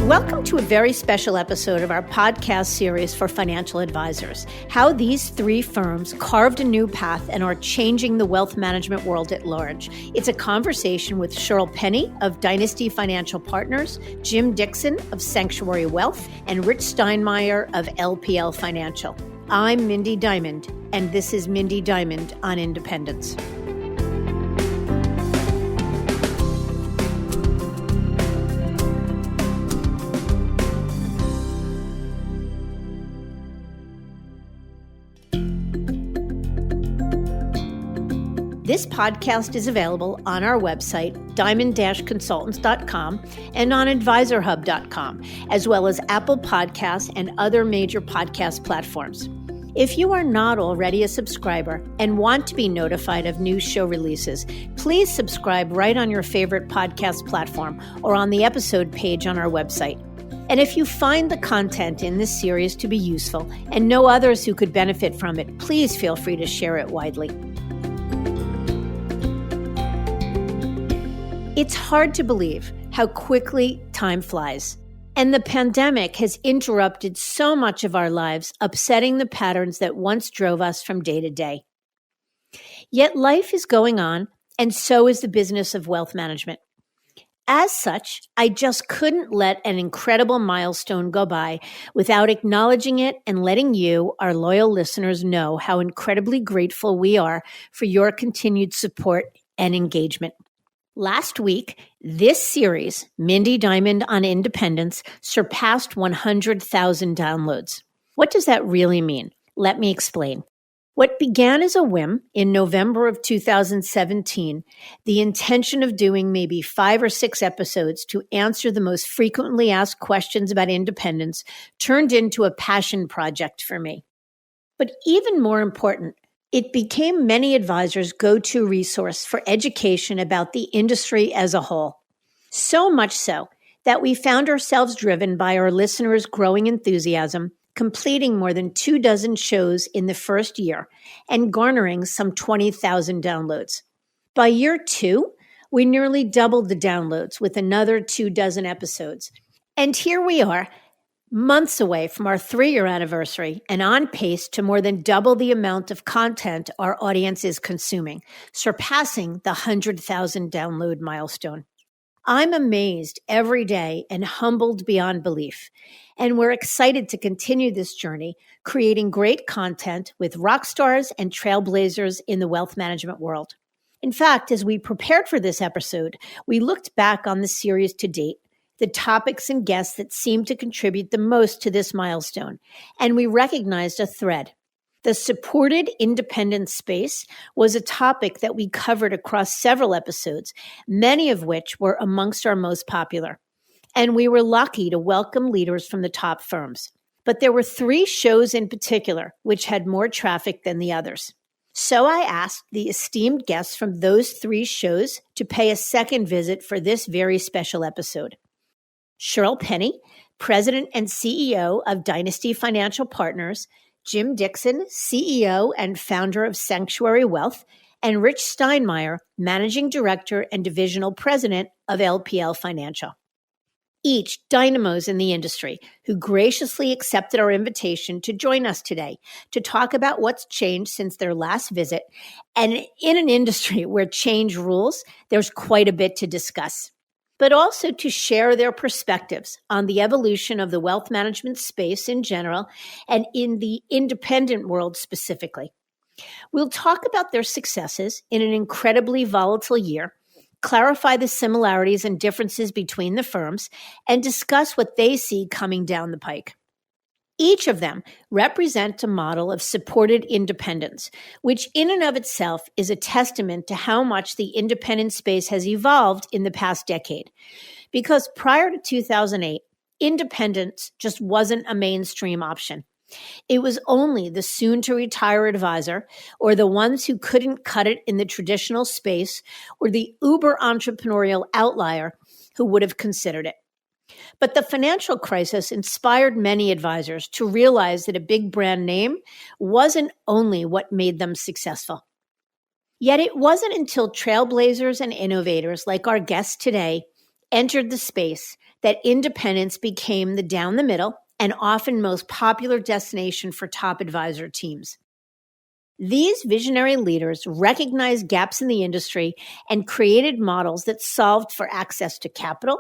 Welcome to a very special episode of our podcast series for financial advisors, how these three firms carved a new path and are changing the wealth management world at large. It's a conversation with Shirl Penney of Dynasty Financial Partners, Jim Dickson of Sanctuary Wealth, and Rich Steinmeier of LPL Financial. I'm Mindy Diamond, and this is Mindy Diamond on Independence. This podcast is available on our website, diamond-consultants.com, and on advisorhub.com, as well as Apple Podcasts and other major podcast platforms. If you are not already a subscriber and want to be notified of new show releases, please subscribe right on your favorite podcast platform or on the episode page on our website. And if you find the content in this series to be useful and know others who could benefit from it, please feel free to share it widely. It's hard to believe how quickly time flies. And the pandemic has interrupted so much of our lives, upsetting the patterns that once drove us from day to day. Yet life is going on, and so is the business of wealth management. As such, I just couldn't let an incredible milestone go by without acknowledging it and letting you, our loyal listeners, know how incredibly grateful we are for your continued support and engagement. Last week, this series, Mindy Diamond on Independence, surpassed 100,000 downloads. What does that really mean? Let me explain. What began as a whim in November of 2017, the intention of doing maybe 5 or 6 episodes to answer the most frequently asked questions about independence, turned into a passion project for me. But even more important, it became many advisors' go-to resource for education about the industry as a whole. So much so that we found ourselves driven by our listeners' growing enthusiasm, completing more than 24 shows in the first year and garnering some 20,000 downloads. By year 2, we nearly doubled the downloads with another 24 episodes. And here we are, months away from our 3-year anniversary and on pace to more than double the amount of content our audience is consuming, surpassing the 100,000 download milestone. I'm amazed every day and humbled beyond belief. And we're excited to continue this journey, creating great content with rock stars and trailblazers in the wealth management world. In fact, as we prepared for this episode, we looked back on the series to date, the topics and guests that seem to contribute the most to this milestone, and we recognized a thread. The supported independent space was a topic that we covered across several episodes, many of which were amongst our most popular. And we were lucky to welcome leaders from the top firms. But there were 3 shows in particular which had more traffic than the others. So I asked the esteemed guests from those 3 shows to pay a second visit for this very special episode. Shirl Penney, President and CEO of Dynasty Financial Partners, Jim Dickson, CEO and founder of Sanctuary Wealth, and Rich Steinmeier, Managing Director and Divisional President of LPL Financial. Each dynamos in the industry who graciously accepted our invitation to join us today to talk about what's changed since their last visit. And in an industry where change rules, there's quite a bit to discuss, but also to share their perspectives on the evolution of the wealth management space in general and in the independent world specifically. We'll talk about their successes in an incredibly volatile year, clarify the similarities and differences between the firms, and discuss what they see coming down the pike. Each of them represent a model of supported independence, which in and of itself is a testament to how much the independent space has evolved in the past decade. Because prior to 2008, independence just wasn't a mainstream option. It was only the soon-to-retire advisor or the ones who couldn't cut it in the traditional space or the uber-entrepreneurial outlier who would have considered it. But the financial crisis inspired many advisors to realize that a big brand name wasn't only what made them successful. Yet it wasn't until trailblazers and innovators like our guest today entered the space that independence became the down the middle and often most popular destination for top advisor teams. These visionary leaders recognized gaps in the industry and created models that solved for access to capital,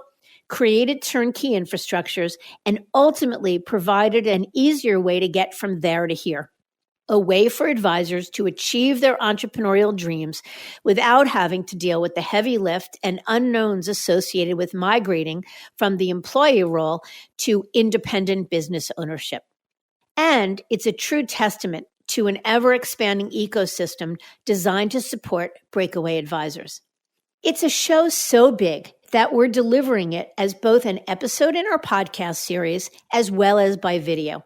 created turnkey infrastructures, and ultimately provided an easier way to get from there to here. A way for advisors to achieve their entrepreneurial dreams without having to deal with the heavy lift and unknowns associated with migrating from the employee role to independent business ownership. And it's a true testament to an ever-expanding ecosystem designed to support breakaway advisors. It's a show so big that we're delivering it as both an episode in our podcast series as well as by video.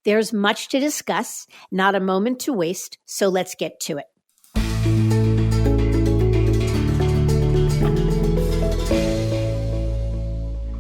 There's much to discuss, not a moment to waste, so let's get to it.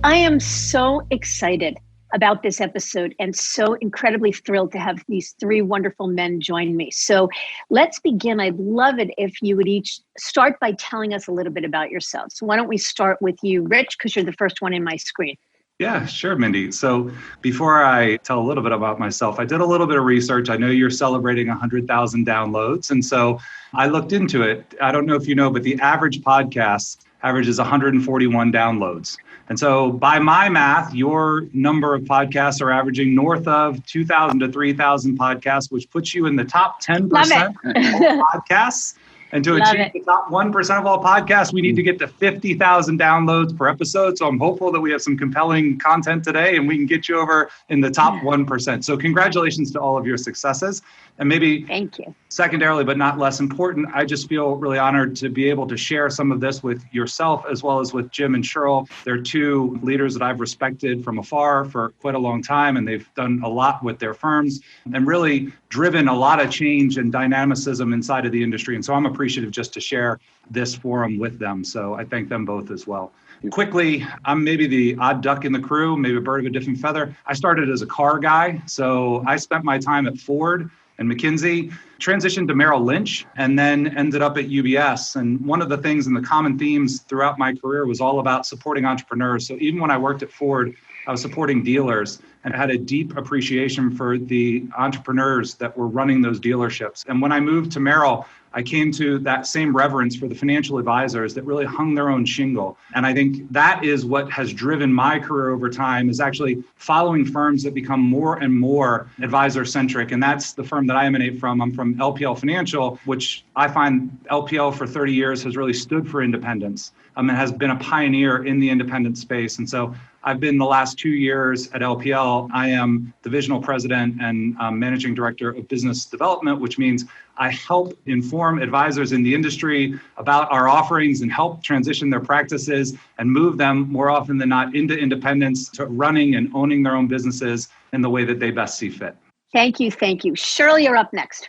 I am so excited about this episode and so incredibly thrilled to have these three wonderful men join me. So let's begin. I'd love it if you would each start by telling us a little bit about yourselves. So why don't we start with you, Rich, because you're the first one in my screen. Yeah, sure, Mindy. So before I tell a little bit about myself, I did a little bit of research. I know you're celebrating 100,000 downloads. And so I looked into it. I don't know if you know, but the average podcast averages 141 downloads. And so by my math, your number of podcasts are averaging north of 2,000 to 3,000 podcasts, which puts you in the top 10% of all podcasts. And to achieve the top 1% of all podcasts, we need to get to 50,000 downloads per episode. So I'm hopeful that we have some compelling content today and we can get you over in the top 1%. So congratulations to all of your successes. And maybe thank you. Secondarily, but not less important, I just feel really honored to be able to share some of this with yourself as well as with Jim and Shirl. They're two leaders that I've respected from afar for quite a long time, and they've done a lot with their firms and really driven a lot of change and dynamicism inside of the industry. And so I'm appreciative just to share this forum with them. So I thank them both as well. Quickly, I'm maybe the odd duck in the crew, maybe a bird of a different feather. I started as a car guy. So I spent my time at Ford and McKinsey, transitioned to Merrill Lynch, and then ended up at UBS. And one of the things and the common themes throughout my career was all about supporting entrepreneurs. So even when I worked at Ford, I was supporting dealers and had a deep appreciation for the entrepreneurs that were running those dealerships. And when I moved to Merrill, I came to that same reverence for the financial advisors that really hung their own shingle. And I think that is what has driven my career over time, is actually following firms that become more and more advisor-centric. And that's the firm that I emanate from. I'm from LPL Financial, which I find LPL for 30 years has really stood for independence. And has been a pioneer in the independent space. And so I've been the last 2 years at LPL. I am divisional president and managing director of business development, which means I help inform advisors in the industry about our offerings and help transition their practices and move them more often than not into independence, to running and owning their own businesses in the way that they best see fit. Thank you. Thank you. Shirl, you're up next.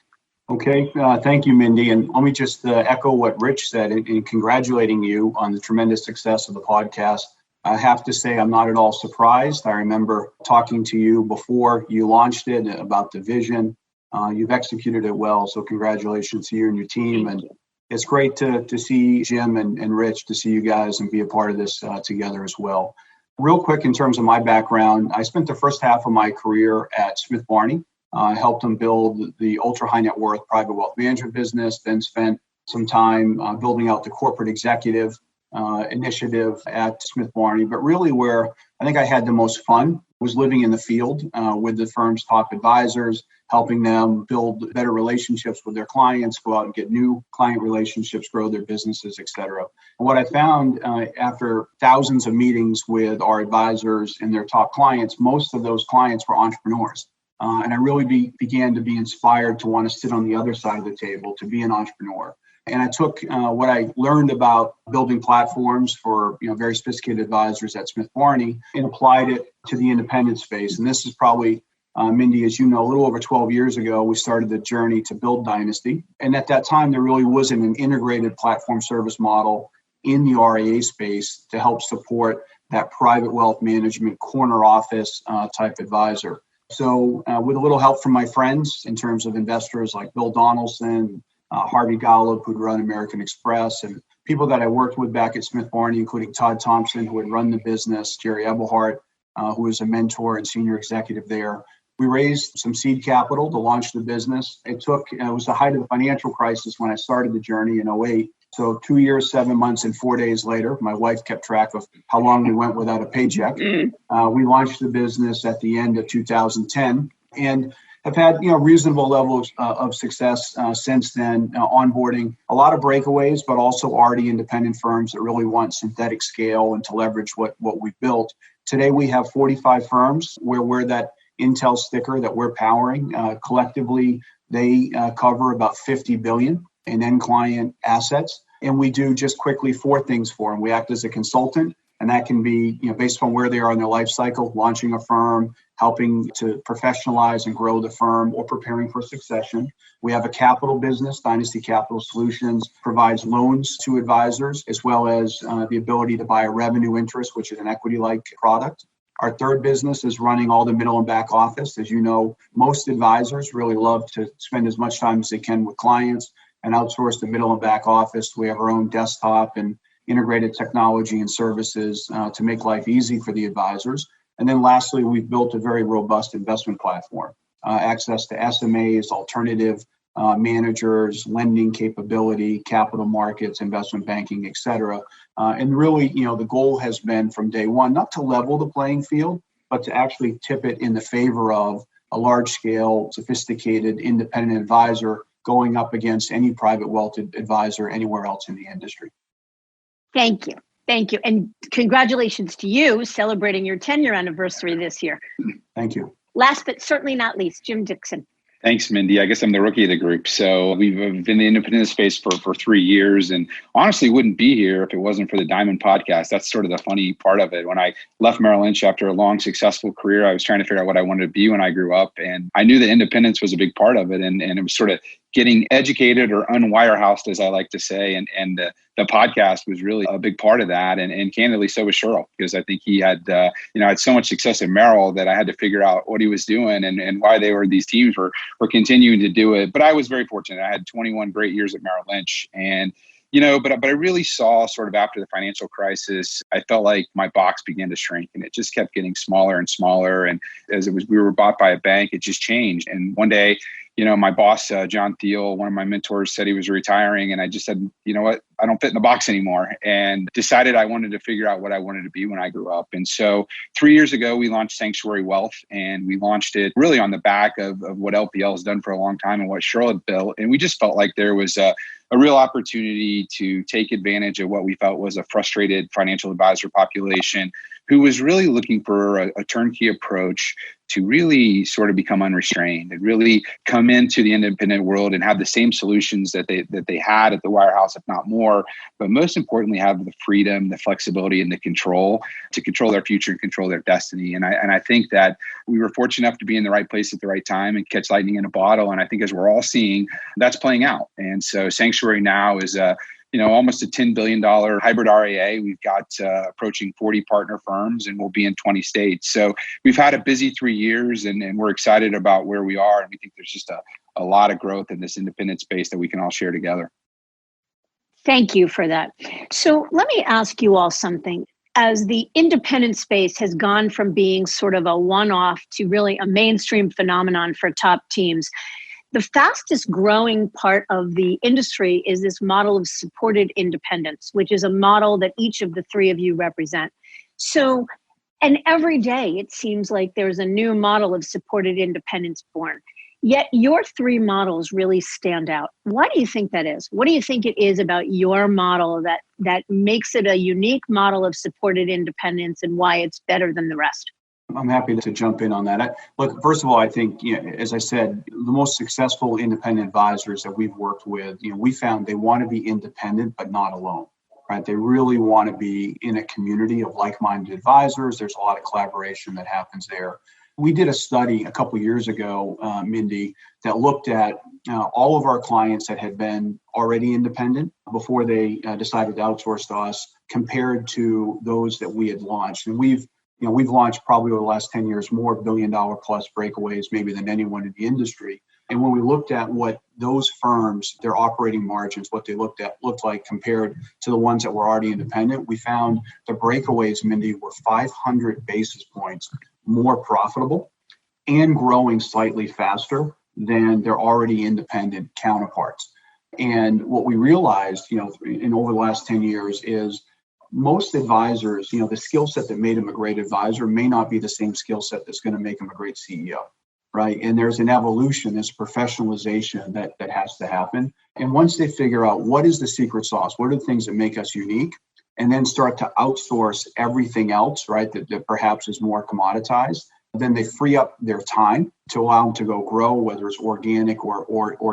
Okay, thank you, Mindy. And let me just echo what Rich said in congratulating you on the tremendous success of the podcast. I have to say, I'm not at all surprised. I remember talking to you before you launched it about the vision. You've executed it well, so congratulations to you and your team. And it's great to see Jim and Rich, to see you guys and be a part of this together as well. Real quick, in terms of my background, I spent the first half of my career at Smith Barney. I helped them build the ultra high net worth private wealth management business, then spent some time building out the corporate executive initiative at Smith Barney. But really where I think I had the most fun was living in the field with the firm's top advisors, helping them build better relationships with their clients, go out and get new client relationships, grow their businesses, et cetera. And what I found after thousands of meetings with our advisors and their top clients, most of those clients were entrepreneurs. And I really began to be inspired to want to sit on the other side of the table, to be an entrepreneur. And I took what I learned about building platforms for very sophisticated advisors at Smith Barney and applied it to the independent space. And this is probably, Mindy, as you know, a little over 12 years ago, we started the journey to build Dynasty. And at that time, there really wasn't an integrated platform service model in the RIA space to help support that private wealth management corner office type advisor. So with a little help from my friends in terms of investors like Bill Donaldson, Harvey Golub, who'd run American Express, and people that I worked with back at Smith Barney, including Todd Thompson, who had run the business, Jerry Ebelhart, who was a mentor and senior executive there. We raised some seed capital to launch the business. It was the height of the financial crisis when I started the journey in '08. So 2 years, 7 months, and 4 days later, my wife kept track of how long we went without a paycheck. We launched the business at the end of 2010 and have had reasonable levels of success since then, onboarding a lot of breakaways, but also already independent firms that really want synthetic scale and to leverage what we've built. Today, we have 45 firms where we're that Intel sticker that we're powering. Collectively, they cover about 50 billion in end client assets. And we do just quickly 4 things for them. We act as a consultant, and that can be based on where they are in their life cycle, launching a firm, helping to professionalize and grow the firm, or preparing for succession. We have a capital business, Dynasty Capital Solutions, provides loans to advisors, as well as the ability to buy a revenue interest, which is an equity-like product. Our third business is running all the middle and back office. As you know, most advisors really love to spend as much time as they can with clients and outsource the middle and back office. We have our own desktop and integrated technology and services to make life easy for the advisors. And then lastly, we've built a very robust investment platform, access to SMAs, alternative managers, lending capability, capital markets, investment banking, et cetera. And really, the goal has been from day one, not to level the playing field, but to actually tip it in the favor of a large scale, sophisticated, independent advisor going up against any private wealth advisor anywhere else in the industry. Thank you. Thank you. And congratulations to you celebrating your 10-year anniversary this year. Thank you. Last but certainly not least, Jim Dickson. Thanks, Mindy. I guess I'm the rookie of the group. So we've been in the independent space for 3 years, and honestly wouldn't be here if it wasn't for the Diamond podcast. That's sort of the funny part of it. When I left Merrill Lynch after a long, successful career, I was trying to figure out what I wanted to be when I grew up. And I knew that independence was a big part of it. And it was sort of getting educated or unwirehoused, as I like to say. And the podcast was really a big part of that. And candidly, so was Shirl, because I think he had, had so much success at Merrill that I had to figure out what he was doing and why these teams were continuing to do it. But I was very fortunate. I had 21 great years at Merrill Lynch. And but I really saw sort of after the financial crisis, I felt like my box began to shrink, and it just kept getting smaller and smaller. And as we were bought by a bank, it just changed. And one day, my boss, John Thiel, one of my mentors, said he was retiring. And I just said, you know what, I don't fit in the box anymore, and decided I wanted to figure out what I wanted to be when I grew up. And so 3 years ago, we launched Sanctuary Wealth, and we launched it really on the back of what LPL has done for a long time and what Shirl had built. And we just felt like there was a real opportunity to take advantage of what we felt was a frustrated financial advisor population who was really looking for a turnkey approach to really sort of become unrestrained and really come into the independent world and have the same solutions that they had at the wirehouse, if not more, but most importantly, have the freedom, the flexibility, and the control to control their future and control their destiny. And I think that we were fortunate enough to be in the right place at the right time and catch lightning in a bottle. And I think as we're all seeing, that's playing out. And so Sanctuary now is almost a $10 billion hybrid RIA. We've got approaching 40 partner firms, and we'll be in 20 states. So we've had a busy 3 years, and we're excited about where we are. And we think there's just a lot of growth in this independent space that we can all share together. Thank you for that. So let me ask you all something. As the independent space has gone from being sort of a one-off to really a mainstream phenomenon for top teams, the fastest growing part of the industry is this model of supported independence, which is a model that each of the three of you represent. So, and every day it seems like there's a new model of supported independence born. Yet your three models really stand out. Why do you think that is? What do you think it is about your model that makes it a unique model of supported independence and why it's better than the rest? I'm happy to jump in on that. Look, first of all, I think, as I said, the most successful independent advisors that we've worked with, we found they want to be independent, but not alone, right? They really want to be in a community of like-minded advisors. There's a lot of collaboration that happens there. We did a study a couple of years ago, Mindy, that looked at all of our clients that had been already independent before they decided to outsource to us compared to those that we had launched. And we've launched probably over the last 10 years more $1 billion plus breakaways maybe than anyone in the industry. And when we looked at what those firms, their operating margins, what they looked like compared to the ones that were already independent, we found the breakaways, Mindy, were 500 basis points more profitable and growing slightly faster than their already independent counterparts. And what we realized, in over the last 10 years is most advisors, the skill set that made them a great advisor may not be the same skill set that's going to make them a great CEO, right? And there's an evolution, this professionalization that has to happen. And once they figure out what is the secret sauce, what are the things that make us unique, and then start to outsource everything else, right, that perhaps is more commoditized, then they free up their time to allow them to go grow, whether it's organic or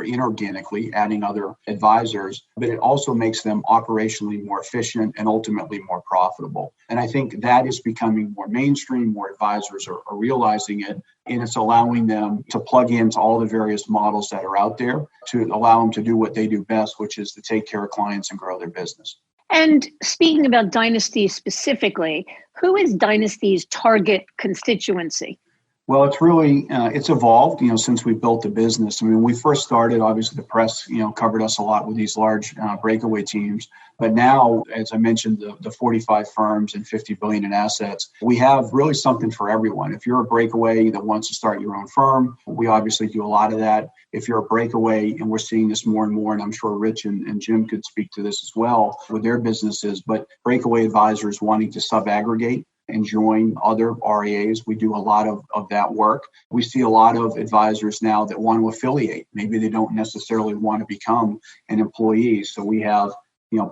inorganically, adding other advisors. But it also makes them operationally more efficient and ultimately more profitable. And I think that is becoming more mainstream. More advisors are realizing it, and it's allowing them to plug into all the various models that are out there to allow them to do what they do best, which is to take care of clients and grow their business. And speaking about Dynasty specifically, who is Dynasty's target constituency? Well, it's really, it's evolved, since we built the business. I mean, when we first started, obviously the press, covered us a lot with these large breakaway teams. But now, as I mentioned, the 45 firms and 50 billion in assets, we have really something for everyone. If you're a breakaway that wants to start your own firm, we obviously do a lot of that. If you're a breakaway, and we're seeing this more and more, and I'm sure Rich and Jim could speak to this as well with their businesses, but breakaway advisors wanting to sub-aggregate and join other RIAs. We do a lot of that work. We see a lot of advisors now that want to affiliate. Maybe they don't necessarily want to become an employee. So we have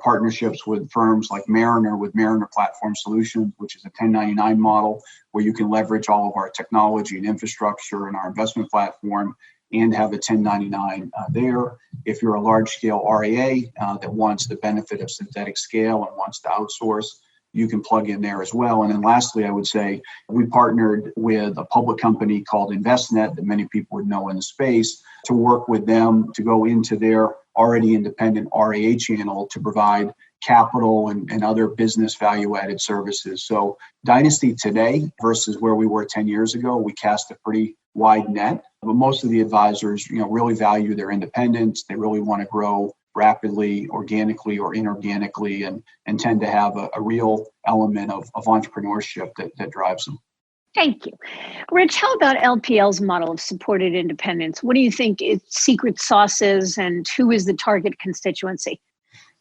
partnerships with firms like Mariner, with Mariner Platform Solutions, which is a 1099 model where you can leverage all of our technology and infrastructure and our investment platform and have a 1099 there. If you're a large-scale RIA that wants the benefit of synthetic scale and wants to outsource, you can plug in there as well. And then lastly, I would say we partnered with a public company called InvestNet that many people would know in the space to work with them to go into their already independent RIA channel to provide capital and other business value-added services. So Dynasty today versus where we were 10 years ago, we cast a pretty wide net. But most of the advisors, really value their independence. They really want to grow rapidly, organically or inorganically, and tend to have a real element of entrepreneurship that drives them. Thank you. Rich, how about LPL's model of supported independence? What do you think its secret sauce is, and who is the target constituency?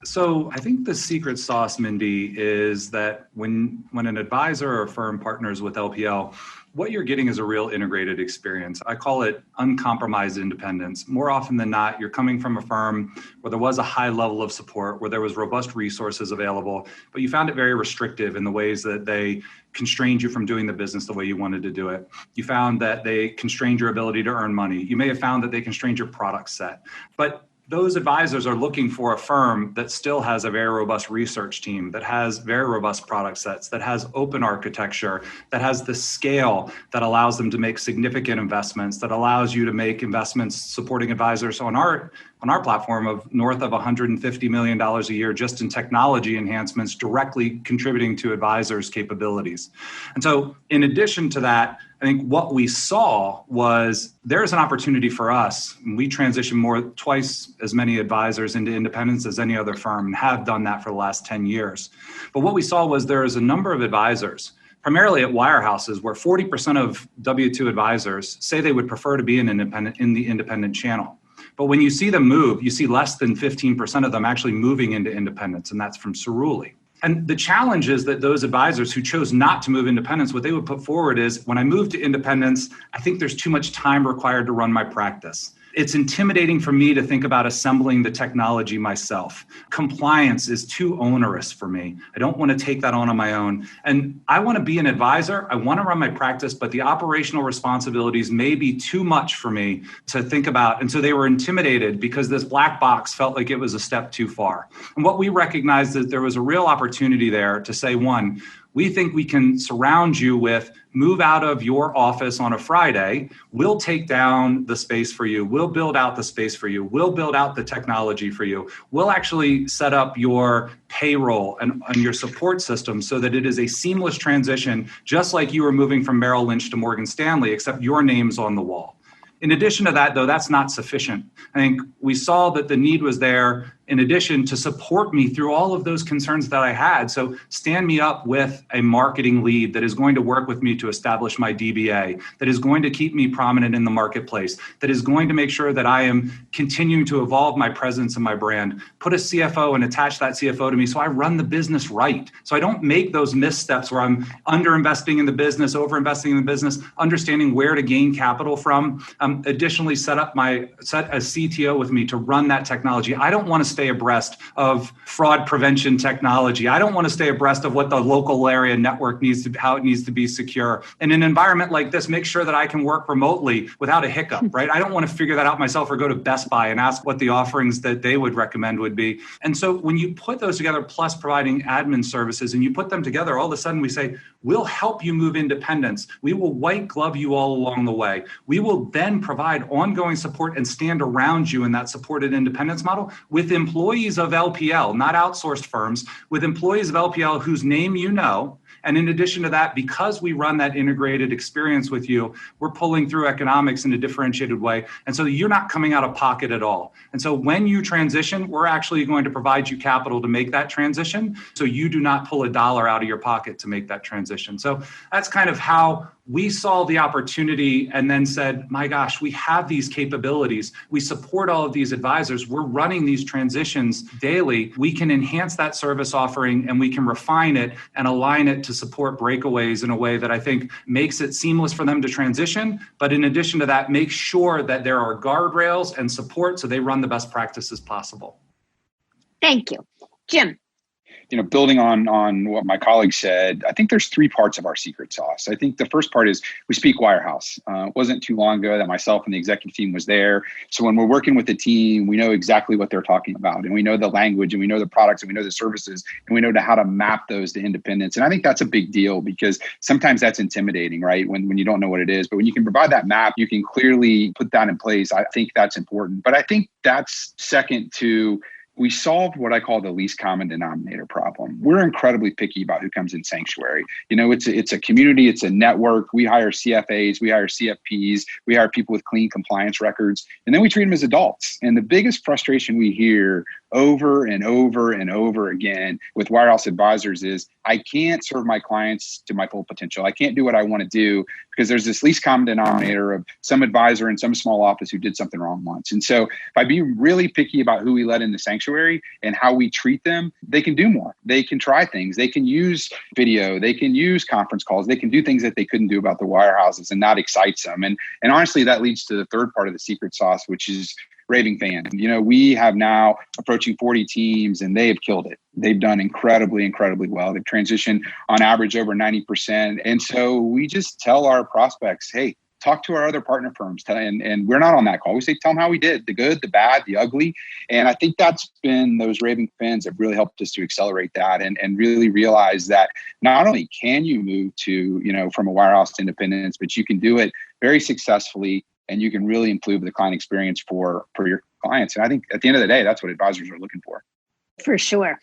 So I think the secret sauce, Mindy, is that when an advisor or firm partners with LPL, what you're getting is a real integrated experience. I call it uncompromised independence. More often than not, you're coming from a firm where there was a high level of support, where there was robust resources available, but you found it very restrictive in the ways that they constrained you from doing the business the way you wanted to do it. You found that they constrained your ability to earn money. You may have found that they constrained your product set. But those advisors are looking for a firm that still has a very robust research team, that has very robust product sets, that has open architecture, that has the scale that allows them to make significant investments, that allows you to make investments supporting advisors on our platform of north of $150 million a year just in technology enhancements directly contributing to advisors' capabilities. And so in addition to that, I think what we saw was there's an opportunity for us. We transitioned twice as many advisors into independence as any other firm and have done that for the last 10 years. But what we saw was there is a number of advisors, primarily at wirehouses, where 40% of W-2 advisors say they would prefer to be in the independent channel. But when you see them move, you see less than 15% of them actually moving into independence, and that's from Cerulli. And the challenge is that those advisors who chose not to move independence, what they would put forward is, when I move to independence, I think there's too much time required to run my practice. It's intimidating for me to think about assembling the technology myself. Compliance is too onerous for me. I don't want to take that on my own. And I want to be an advisor. I want to run my practice, but the operational responsibilities may be too much for me to think about. And so they were intimidated because this black box felt like it was a step too far. And what we recognized is that there was a real opportunity there to say, one, we think we can surround you with move out of your office on a Friday. We'll take down the space for you. We'll build out the space for you. We'll build out the technology for you. We'll actually set up your payroll and your support system so that it is a seamless transition, just like you were moving from Merrill Lynch to Morgan Stanley, except your name's on the wall. In addition to that, though, that's not sufficient. I think we saw that the need was there in addition to support me through all of those concerns that I had. So stand me up with a marketing lead that is going to work with me to establish my DBA, that is going to keep me prominent in the marketplace, that is going to make sure that I am continuing to evolve my presence and my brand. Put a CFO and attach that CFO to me so I run the business right. So I don't make those missteps where I'm under-investing in the business, over-investing in the business, understanding where to gain capital from. Additionally, set a CTO with me to run that technology. I don't want to stay abreast of fraud prevention technology. I don't want to stay abreast of what the local area network needs to, how it needs to be secure. In an environment like this, make sure that I can work remotely without a hiccup, right? I don't want to figure that out myself or go to Best Buy and ask what the offerings that they would recommend would be. And so when you put those together, plus providing admin services, and you put them together, all of a sudden we say, we'll help you move independence. We will white glove you all along the way. We will then provide ongoing support and stand around you in that supported independence model with employees of LPL, not outsourced firms, with employees of LPL whose name you know. And in addition to that, because we run that integrated experience with you, we're pulling through economics in a differentiated way. And so you're not coming out of pocket at all. And so when you transition, we're actually going to provide you capital to make that transition. So you do not pull a dollar out of your pocket to make that transition. So that's kind of how we saw the opportunity and then said, my gosh, we have these capabilities. We support all of these advisors. We're running these transitions daily. We can enhance that service offering and we can refine it and align it to support breakaways in a way that I think makes it seamless for them to transition. But in addition to that, make sure that there are guardrails and support so they run the best practices possible. Thank you. Jim. Building on what my colleague said, I think there's three parts of our secret sauce. I think the first part is we speak wirehouse. It wasn't too long ago that myself and the executive team was there. So when we're working with the team, we know exactly what they're talking about, and we know the language, and we know the products, and we know the services, and we know how to map those to independence. And I think that's a big deal because sometimes that's intimidating, right? When you don't know what it is. But when you can provide that map, you can clearly put that in place. I think that's important. But I think that's second to we solved what I call the least common denominator problem. We're incredibly picky about who comes in Sanctuary. It's a community, it's a network. We hire CFAs, we hire CFPs, we hire people with clean compliance records, and then we treat them as adults. And the biggest frustration we hear over and over and over again with wirehouse advisors is I can't serve my clients to my full potential. I can't do what I want to do because there's this least common denominator of some advisor in some small office who did something wrong once. And so by being really picky about who we let in the Sanctuary and how we treat them, they can do more. They can try things. They can use video. They can use conference calls. They can do things that they couldn't do about the wirehouses, and that excites them. And honestly, that leads to the third part of the secret sauce, which is raving fan. We have now approaching 40 teams and they have killed it. They've done incredibly, incredibly well. They've transitioned on average over 90%. And so we just tell our prospects, hey, talk to our other partner firms. And we're not on that call. We say, tell them how we did, the good, the bad, the ugly. And I think that's been those raving fans have really helped us to accelerate that and really realize that not only can you move to, from a wirehouse to independence, but you can do it very successfully. And you can really improve the client experience for your clients. And I think at the end of the day, that's what advisors are looking for. For sure.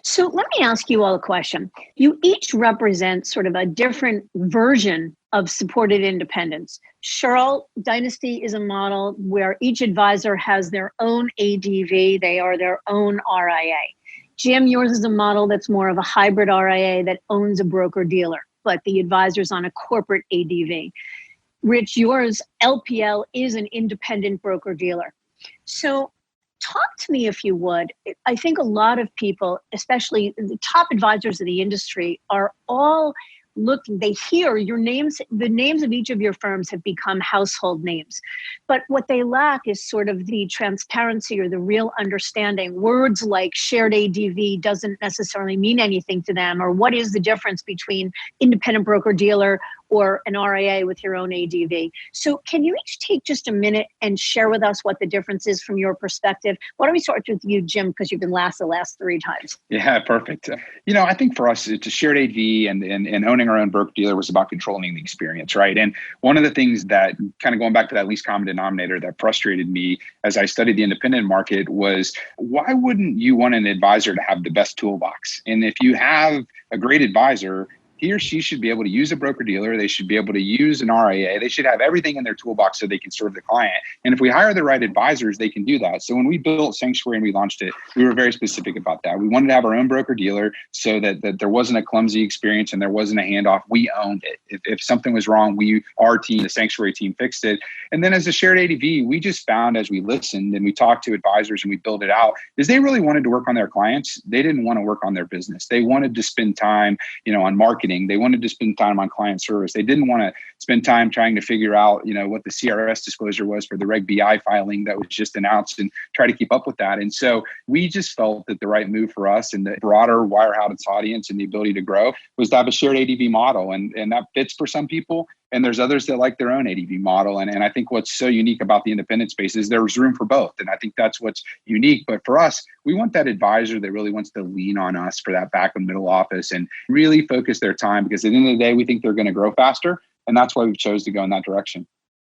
So let me ask you all a question. You each represent sort of a different version of supported independence. Shirl, Dynasty is a model where each advisor has their own ADV. They are their own RIA. Jim, yours is a model that's more of a hybrid RIA that owns a broker-dealer, but the advisor's on a corporate ADV. Rich, yours, LPL, is an independent broker-dealer. So talk to me, if you would. I think a lot of people, especially the top advisors of the industry, are all looking, they hear your names, the names of each of your firms have become household names. But what they lack is sort of the transparency or the real understanding. Words like shared ADV doesn't necessarily mean anything to them, or what is the difference between independent broker-dealer or an RIA with your own ADV. So can you each take just a minute and share with us what the difference is from your perspective? Why don't we start with you, Jim, because you've been the last 3 times. Yeah, perfect. I think for us, it's a shared ADV and owning our own broker-dealer was about controlling the experience, right? And one of the things that, kind of going back to that least common denominator that frustrated me as I studied the independent market was, why wouldn't you want an advisor to have the best toolbox? And if you have a great advisor, he or she should be able to use a broker dealer. They should be able to use an RIA. They should have everything in their toolbox so they can serve the client. And if we hire the right advisors, they can do that. So when we built Sanctuary and we launched it, we were very specific about that. We wanted to have our own broker dealer so that there wasn't a clumsy experience and there wasn't a handoff. We owned it. If something was wrong, our team, the Sanctuary team, fixed it. And then as a shared ADV, we just found as we listened and we talked to advisors and we built it out, is they really wanted to work on their clients. They didn't want to work on their business. They wanted to spend time, on marketing. They wanted to spend time on client service. They didn't want to spend time trying to figure out, what the CRS disclosure was for the Reg BI filing that was just announced and try to keep up with that. And so we just felt that the right move for us and the broader wirehouse audience and the ability to grow was to have a shared ADV model. And that fits for some people. And there's others that like their own ADV model. And I think what's so unique about the independent space is there's room for both. And I think that's what's unique. But for us, we want that advisor that really wants to lean on us for that back and middle office and really focus their time, because at the end of the day, we think they're going to grow faster. And that's why we've chose to go in that direction.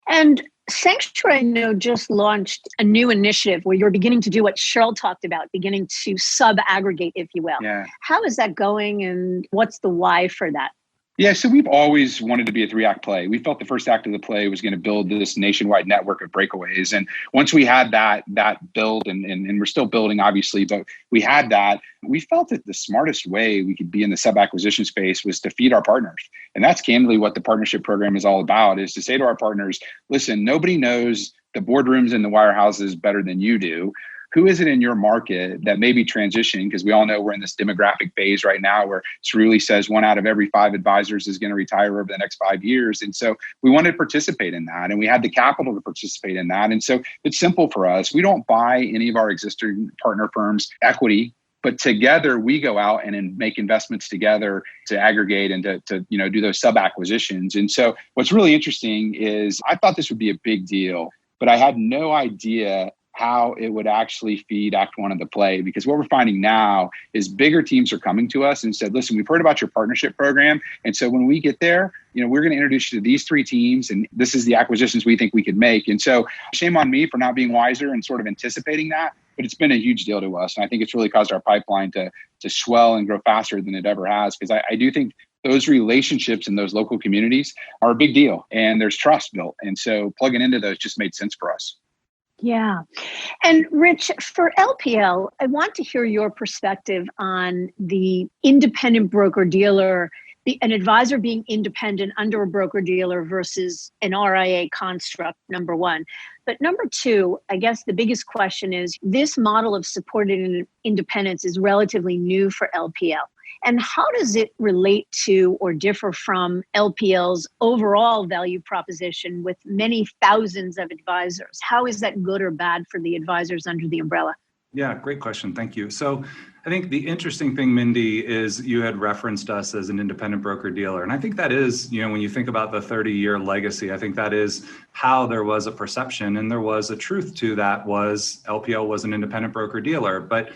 And Sanctuary, I know, just launched a new initiative where you're beginning to do what Shirl talked about, beginning to sub-aggregate, if you will. Yeah. How is that going and what's the why for that? Yeah, so we've always wanted to be a 3-act play. We felt the first act of the play was going to build this nationwide network of breakaways. And once we had that build, and we're still building, obviously, but we had that, we felt that the smartest way we could be in the sub-acquisition space was to feed our partners. And that's candidly what the partnership program is all about, is to say to our partners, listen, nobody knows the boardrooms and the wirehouses better than you do. Who is it in your market that may be transitioning? Because we all know we're in this demographic phase right now where Shirl says 1 out of every 5 advisors is going to retire over the next 5 years. And so we wanted to participate in that, and we had the capital to participate in that. And so it's simple for us. We don't buy any of our existing partner firms' equity, but together we go out and make investments together to aggregate and to do those sub-acquisitions. And so what's really interesting is I thought this would be a big deal, but I had no idea how it would actually feed Act 1 of the play. Because what we're finding now is bigger teams are coming to us and said, listen, we've heard about your partnership program. And so when we get there, we're going to introduce you to these 3 teams, and this is the acquisitions we think we could make. And so shame on me for not being wiser and sort of anticipating that, but it's been a huge deal to us. And I think it's really caused our pipeline to swell and grow faster than it ever has. Because I do think those relationships in those local communities are a big deal, and there's trust built. And so plugging into those just made sense for us. Yeah. And Rich, for LPL, I want to hear your perspective on the independent broker-dealer, an advisor being independent under a broker-dealer versus an RIA construct, number one. But number two, I guess the biggest question is, this model of supported independence is relatively new for LPL. And how does it relate to or differ from LPL's overall value proposition with many thousands of advisors? How is that good or bad for the advisors under the umbrella? Yeah, great question. Thank you. So I think the interesting thing, Mindy, is you had referenced us as an independent broker-dealer. And I think that is, when you think about the 30-year legacy, I think that is how there was a perception and there was a truth to that, was LPL was an independent broker-dealer. But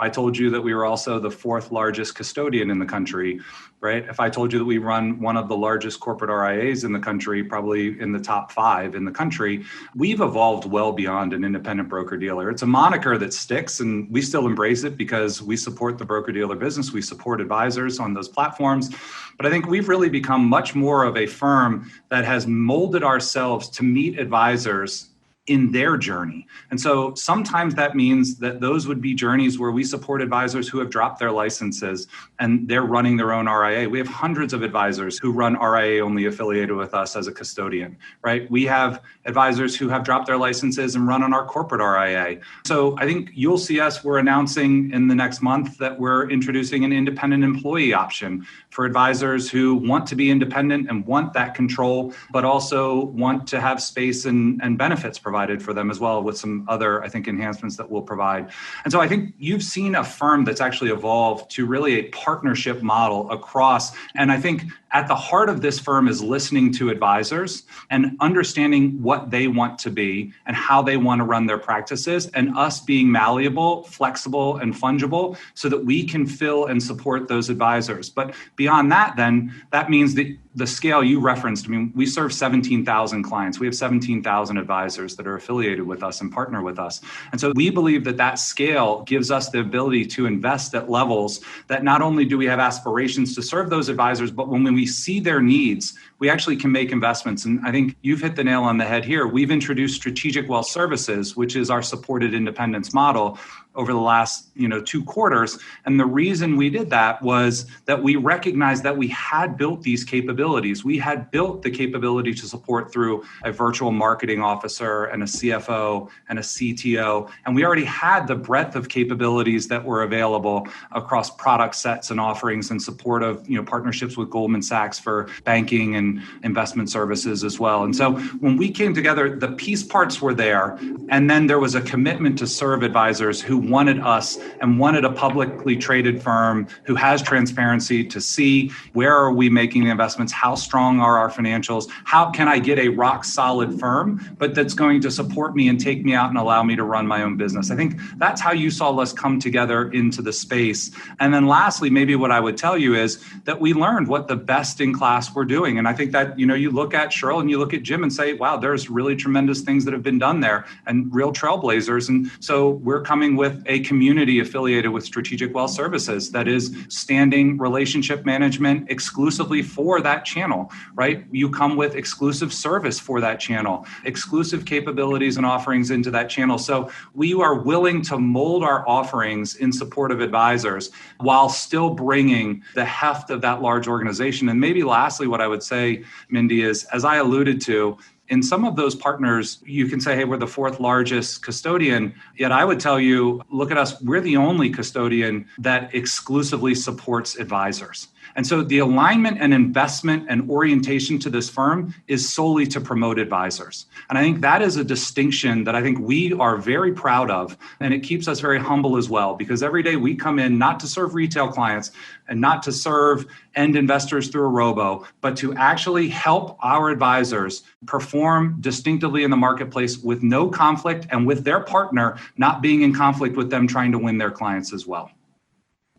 I told you that we were also the 4th largest custodian in the country, right? If I told you that we run one of the largest corporate RIAs in the country, probably in the top 5 in the country, we've evolved well beyond an independent broker-dealer. It's a moniker that sticks, and we still embrace it because we support the broker-dealer business. We support advisors on those platforms. But I think we've really become much more of a firm that has molded ourselves to meet advisors in their journey. And so sometimes that means that those would be journeys where we support advisors who have dropped their licenses and they're running their own RIA. We have hundreds of advisors who run RIA only affiliated with us as a custodian, right? We have advisors who have dropped their licenses and run on our corporate RIA. So I think you'll see us, we're announcing in the next month that we're introducing an independent employee option for advisors who want to be independent and want that control, but also want to have space and benefits provided for them as well, with some other, I think, enhancements that we'll provide. And so I think you've seen a firm that's actually evolved to really a partnership model across. And I think at the heart of this firm is listening to advisors and understanding what they want to be and how they want to run their practices, and us being malleable, flexible, and fungible so that we can fill and support those advisors. But beyond that, then that means that the scale you referenced, we serve 17,000 clients. We have 17,000 advisors that are affiliated with us and partner with us. And so we believe that scale gives us the ability to invest at levels that not only do we have aspirations to serve those advisors, but when we see their needs, we actually can make investments. And I think you've hit the nail on the head here. We've introduced Strategic Wealth Services, which is our supported independence model, over the last 2 quarters. And the reason we did that was that we recognized that we had built these capabilities. We had built the capability to support through a virtual marketing officer and a CFO and a CTO. And we already had the breadth of capabilities that were available across product sets and offerings in support of partnerships with Goldman Sachs for banking and investment services as well. And so when we came together, the piece parts were there. And then there was a commitment to serve advisors who wanted us and wanted a publicly traded firm who has transparency to see where are we making the investments, how strong are our financials, how can I get a rock solid firm, but that's going to support me and take me out and allow me to run my own business. I think that's how you saw us come together into the space. And then lastly, maybe what I would tell you is that we learned what the best in class were doing. And I think that, you look at Shirl and you look at Jim and say, wow, there's really tremendous things that have been done there and real trailblazers. And so we're coming with a community affiliated with Strategic Wealth Services that is standing relationship management exclusively for that channel, right? You come with exclusive service for that channel, exclusive capabilities and offerings into that channel. So we are willing to mold our offerings in support of advisors while still bringing the heft of that large organization. And maybe lastly, what I would say, Mindy, is, as I alluded to, in some of those partners, you can say, hey, we're the 4th largest custodian. Yet I would tell you, look at us, we're the only custodian that exclusively supports advisors. And so the alignment and investment and orientation to this firm is solely to promote advisors. And I think that is a distinction that I think we are very proud of. And it keeps us very humble as well, because every day we come in not to serve retail clients and not to serve end investors through a robo, but to actually help our advisors perform distinctively in the marketplace with no conflict and with their partner not being in conflict with them trying to win their clients as well.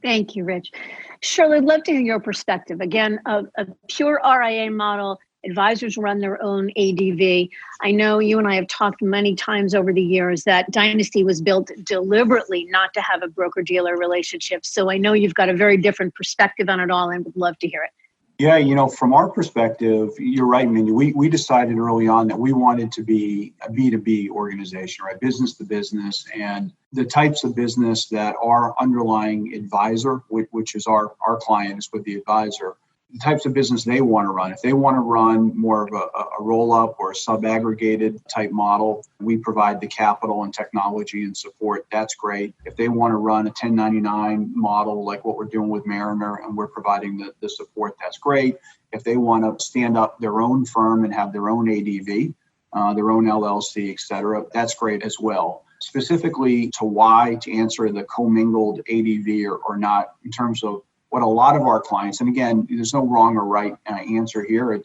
Thank you, Rich. Shirley, I'd love to hear your perspective. Again, a pure RIA model, advisors run their own ADV. I know you and I have talked many times over the years that Dynasty was built deliberately not to have a broker-dealer relationship. So I know you've got a very different perspective on it all and would love to hear it. Yeah, from our perspective, you're right, Mindy. We decided early on that we wanted to be a B2B organization, right? Business to business, and the types of business that our underlying advisor, which is our client, is with the advisor, the types of business they want to run. If they want to run more of a roll-up or a sub-aggregated type model, we provide the capital and technology and support. That's great. If they want to run a 1099 model like what we're doing with Mariner and we're providing the support, that's great. If they want to stand up their own firm and have their own ADV, their own LLC, et cetera, that's great as well. Specifically to answer the commingled ADV or not, in terms of what a lot of our clients, and again, there's no wrong or right answer here.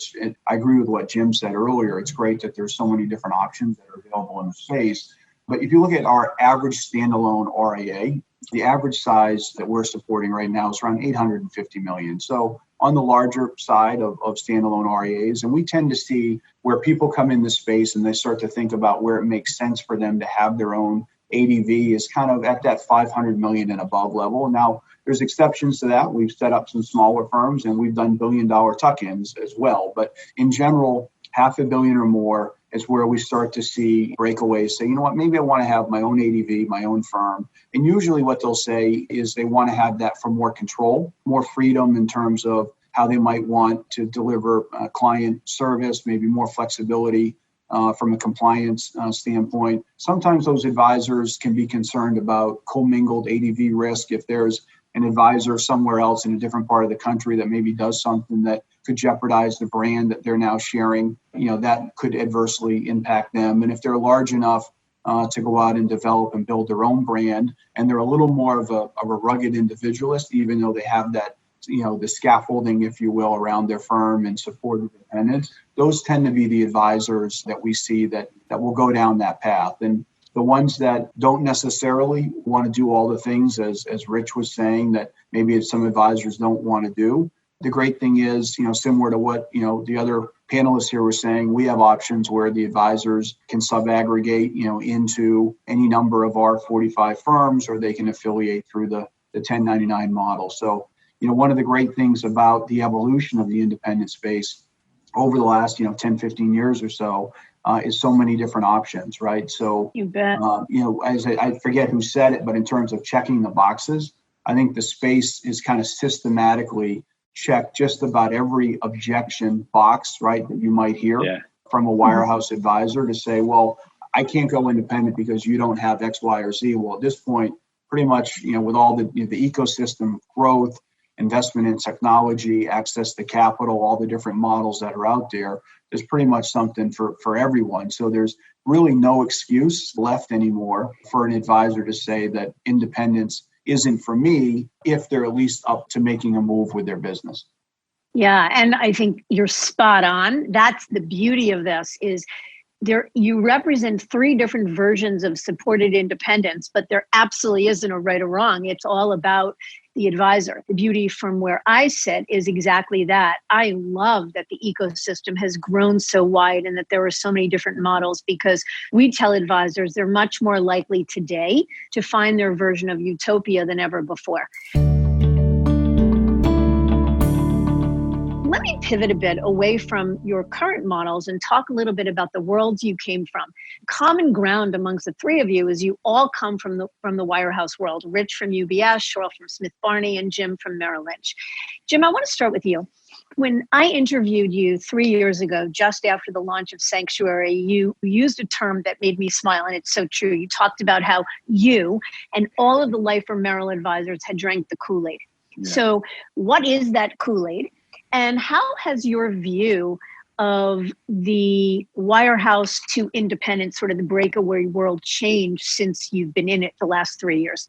I agree with what Jim said earlier. It's great that there's so many different options that are available in the space. But if you look at our average standalone RIA, the average size that we're supporting right now is around 850 million. So on the larger side of standalone RIAs, and we tend to see where people come in this space and they start to think about where it makes sense for them to have their own ADV is kind of at that 500 million and above level. Now, there's exceptions to that. We've set up some smaller firms and we've done billion-dollar tuck-ins as well. But in general, $500 million or more is where we start to see breakaways say, you know what, maybe I want to have my own ADV, my own firm. And usually what they'll say is they want to have that for more control, more freedom in terms of how they might want to deliver client service, maybe more flexibility from a compliance standpoint. Sometimes those advisors can be concerned about commingled ADV risk if there's an advisor somewhere else in a different part of the country that maybe does something that could jeopardize the brand that they're now sharing, that could adversely impact them. And if they're large enough to go out and develop and build their own brand, and they're a little more of a rugged individualist, even though they have that, the scaffolding, if you will, around their firm and support independence, those tend to be the advisors that we see that will go down that path. And the ones that don't necessarily want to do all the things, as Rich was saying, that maybe some advisors don't want to do, The great thing is, similar to what, the other panelists here were saying, we have options where the advisors can sub-aggregate, into any number of our 45 firms, or they can affiliate through the 1099 model. So, one of the great things about the evolution of the independent space over the last, 10, 15 years or so, is so many different options, right? So, you bet. As I forget who said it, but in terms of checking the boxes, I think the space is kind of systematically checked just about every objection box, right, that you might hear from a wirehouse advisor to say, well, I can't go independent because you don't have X, Y, or Z. Well, at this point, pretty much, with all the ecosystem growth, investment in technology, access to capital, all the different models that are out there, there's pretty much something for everyone. So there's really no excuse left anymore for an advisor to say that independence isn't for me if they're at least up to making a move with their business. Yeah, and I think you're spot on. That's the beauty of this is you represent three different versions of supported independence, but there absolutely isn't a right or wrong. It's all about the advisor. The beauty from where I sit is exactly that. I love that the ecosystem has grown so wide and that there are so many different models, because we tell advisors they're much more likely today to find their version of utopia than ever before. Let me pivot a bit away from your current models and talk a little bit about the worlds you came from. Common ground amongst the three of you is you all come from the wirehouse world. Rich from UBS, Shirl from Smith Barney, and Jim from Merrill Lynch. Jim, I want to start with you. When I interviewed you 3 years ago, just after the launch of Sanctuary, you used a term that made me smile, and it's so true. You talked about how you and all of the Lifer Merrill advisors had drank the Kool-Aid. Yeah. So what is that Kool-Aid? And how has your view of the wirehouse to independent, sort of the breakaway world, changed since you've been in it the last 3 years?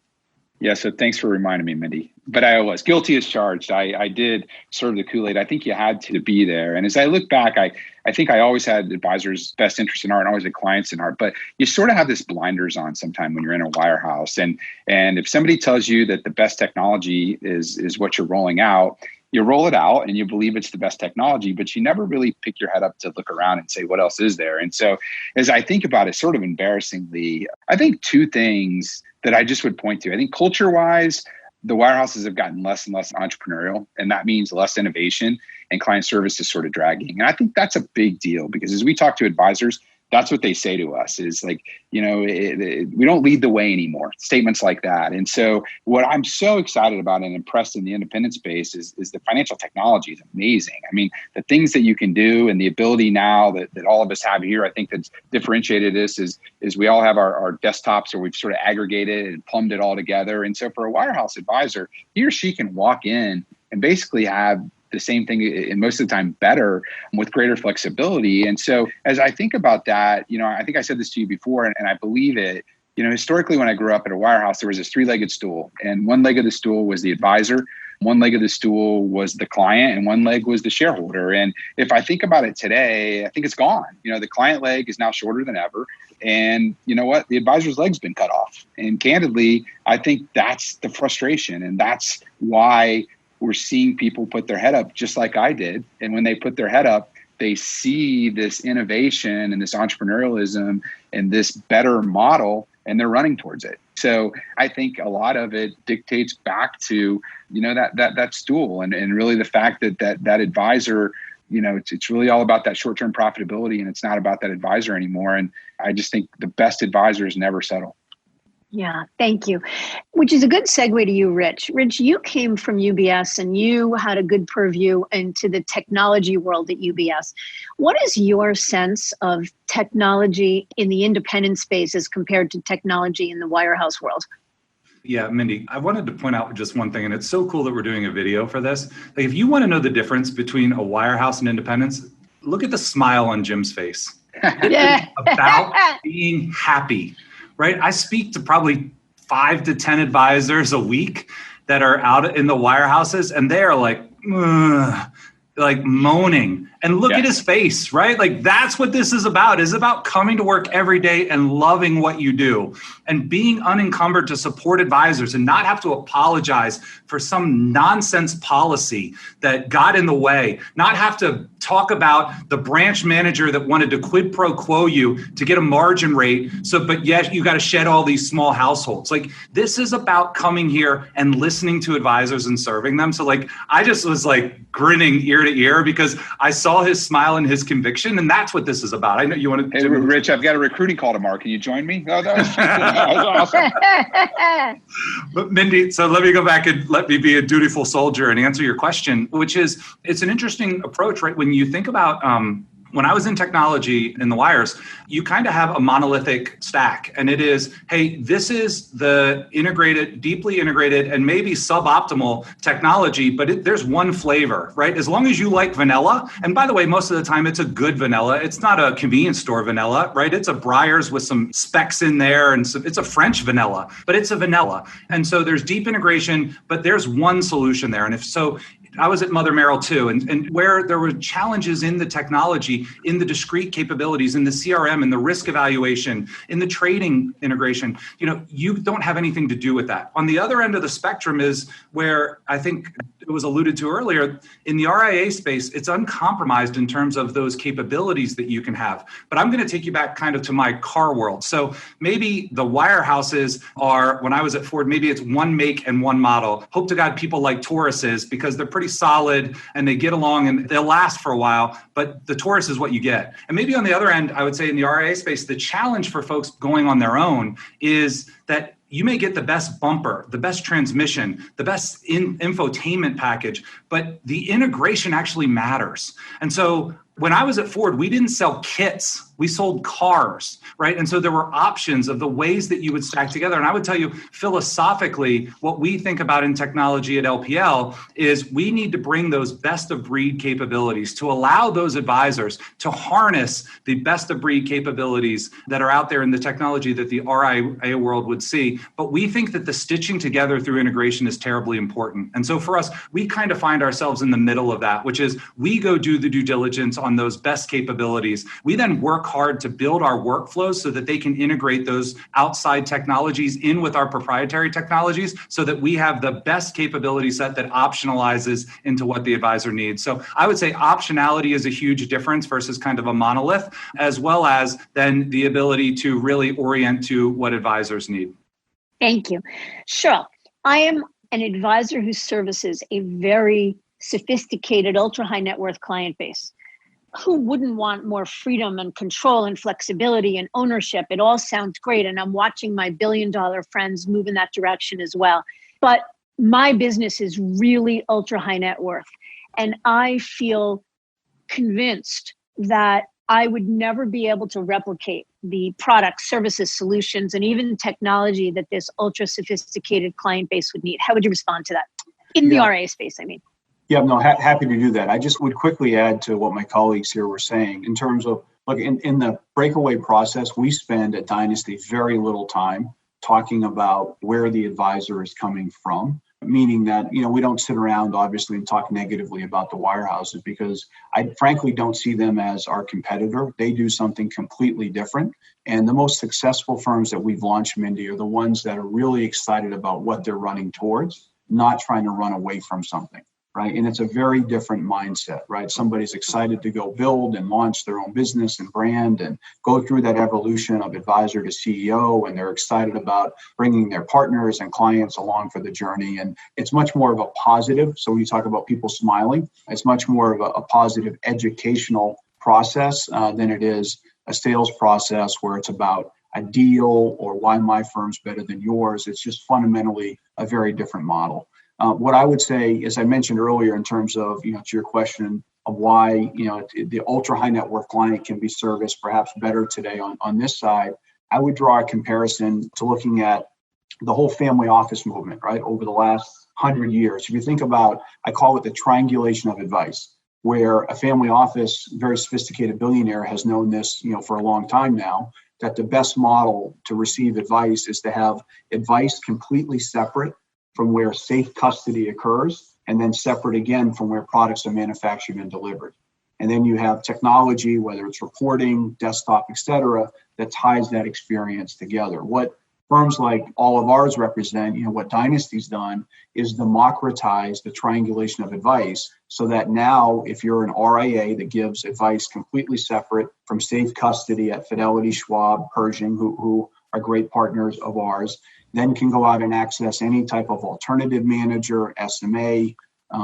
Yeah, so thanks for reminding me, Mindy. But I was guilty as charged. I did serve the Kool-Aid. I think you had to be there. And as I look back, I think I always had advisors' best interest in heart and always had clients in heart. But you sort of have this blinders on sometime when you're in a wirehouse. And if somebody tells you that the best technology is what you're rolling out, you roll it out and you believe it's the best technology, but you never really pick your head up to look around and say, what else is there? And so as I think about it, sort of embarrassingly, I think two things that I just would point to. I think culture-wise, the wirehouses have gotten less and less entrepreneurial, and that means less innovation, and client service is sort of dragging. And I think that's a big deal, because as we talk to advisors, that's what they say to us is like, we don't lead the way anymore, statements like that. And so what I'm so excited about and impressed in the independent space is the financial technology is amazing. I mean, the things that you can do and the ability now that all of us have here, I think that's differentiated us is we all have our desktops, or we've sort of aggregated and plumbed it all together. And so for a wirehouse advisor, he or she can walk in and basically have the same thing, and most of the time better, with greater flexibility. And so as I think about that, I think I said this to you before, and I believe it, historically when I grew up at a wirehouse, there was this three-legged stool, and one leg of the stool was the advisor, one leg of the stool was the client, and one leg was the shareholder. And if I think about it today, I think it's gone. The client leg is now shorter than ever. And you know what? The advisor's leg's been cut off. And candidly, I think that's the frustration. And that's why we're seeing people put their head up just like I did. And when they put their head up, they see this innovation and this entrepreneurialism and this better model, and they're running towards it. So I think a lot of it dictates back to, that stool and really the fact that advisor, it's really all about that short-term profitability, and it's not about that advisor anymore. And I just think the best advisors never settle. Yeah, thank you. Which is a good segue to you, Rich. Rich, you came from UBS and you had a good purview into the technology world at UBS. What is your sense of technology in the independent space as compared to technology in the wirehouse world? Yeah, Mindy, I wanted to point out just one thing, and it's so cool that we're doing a video for this. Like, if you want to know the difference between a wirehouse and independence, look at the smile on Jim's face. Yeah. About being happy. Right? I speak to probably 5 to 10 advisors a week that are out in the wirehouses, and they are like moaning. And look at his face, right? Like that's what this is about. It's about coming to work every day and loving what you do and being unencumbered to support advisors and not have to apologize for some nonsense policy that got in the way, not have to talk about the branch manager that wanted to quid pro quo you to get a margin rate. But yet you got to shed all these small households. Like this is about coming here and listening to advisors and serving them. So like, I just was like grinning ear to ear because I saw his smile and his conviction. And that's what this is about. I know you want to. Hey, Rich, I've got a recruiting call tomorrow. Can you join me? Oh, that was awesome. But Mindy, so let me go back and let me be a dutiful soldier and answer your question, which is, it's an interesting approach, right? When you think about, when I was in technology in the wires, you kind of have a monolithic stack. And it is, hey, this is the integrated, deeply integrated, and maybe suboptimal technology, but there's one flavor, right? As long as you like vanilla, and by the way, most of the time it's a good vanilla. It's not a convenience store vanilla, right? It's a Breyers with some specs in there, and so it's a French vanilla, but it's a vanilla. And so there's deep integration, but there's one solution there. And if so, I was at Mother Merrill too, and where there were challenges in the technology, in the discrete capabilities, in the CRM, in the risk evaluation, in the trading integration, you don't have anything to do with that. On the other end of the spectrum is where I think it was alluded to earlier, in the RIA space, it's uncompromised in terms of those capabilities that you can have. But I'm going to take you back kind of to my car world. So maybe the wirehouses are, when I was at Ford, maybe it's one make and one model. Hope to God people like Tauruses because they're pretty solid and they get along and they'll last for a while, but the Taurus is what you get. And maybe on the other end, I would say in the RIA space, the challenge for folks going on their own is that you may get the best bumper, the best transmission, the best infotainment package, but the integration actually matters. And so when I was at Ford, we didn't sell kits. We sold cars, right? And so there were options of the ways that you would stack together. And I would tell you, philosophically, what we think about in technology at LPL is we need to bring those best of breed capabilities to allow those advisors to harness the best of breed capabilities that are out there in the technology that the RIA world would see. But we think that the stitching together through integration is terribly important. And so for us, we kind of find ourselves in the middle of that, which is we go do the due diligence on those best capabilities. We then work hard to build our workflows so that they can integrate those outside technologies in with our proprietary technologies so that we have the best capability set that optionalizes into what the advisor needs. So I would say optionality is a huge difference versus kind of a monolith, as well as then the ability to really orient to what advisors need. Thank you. Shirl, I am an advisor who services a very sophisticated, ultra-high net worth client base. Who wouldn't want more freedom and control and flexibility and ownership? It all sounds great. And I'm watching my billion-dollar friends move in that direction as well. But my business is really ultra high net worth. And I feel convinced that I would never be able to replicate the products, services, solutions, and even technology that this ultra sophisticated client base would need. How would you respond to that? In the RIA space, I mean. Yeah, no, happy to do that. I just would quickly add to what my colleagues here were saying in terms of, look, in the breakaway process, we spend at Dynasty very little time talking about where the advisor is coming from, meaning that, we don't sit around, obviously, and talk negatively about the wirehouses because I frankly don't see them as our competitor. They do something completely different. And the most successful firms that we've launched, Mindy, are the ones that are really excited about what they're running towards, not trying to run away from something. Right. And it's a very different mindset, right? Somebody's excited to go build and launch their own business and brand and go through that evolution of advisor to CEO. And they're excited about bringing their partners and clients along for the journey. And it's much more of a positive. So when you talk about people smiling, it's much more of a positive educational process than it is a sales process where it's about a deal or why my firm's better than yours. It's just fundamentally a very different model. What I would say, as I mentioned earlier, in terms of, to your question of why, the ultra high net worth client can be serviced perhaps better today on this side, I would draw a comparison to looking at the whole family office movement, right, over the last 100 years. If you think about, I call it the triangulation of advice, where a family office, very sophisticated billionaire has known this, for a long time now, that the best model to receive advice is to have advice completely separate from where safe custody occurs, and then separate again from where products are manufactured and delivered. And then you have technology, whether it's reporting, desktop, et cetera, that ties that experience together. What firms like all of ours represent, what Dynasty's done is democratize the triangulation of advice so that now if you're an RIA that gives advice completely separate from safe custody at Fidelity, Schwab, Pershing, who are great partners of ours, then can go out and access any type of alternative manager, SMA,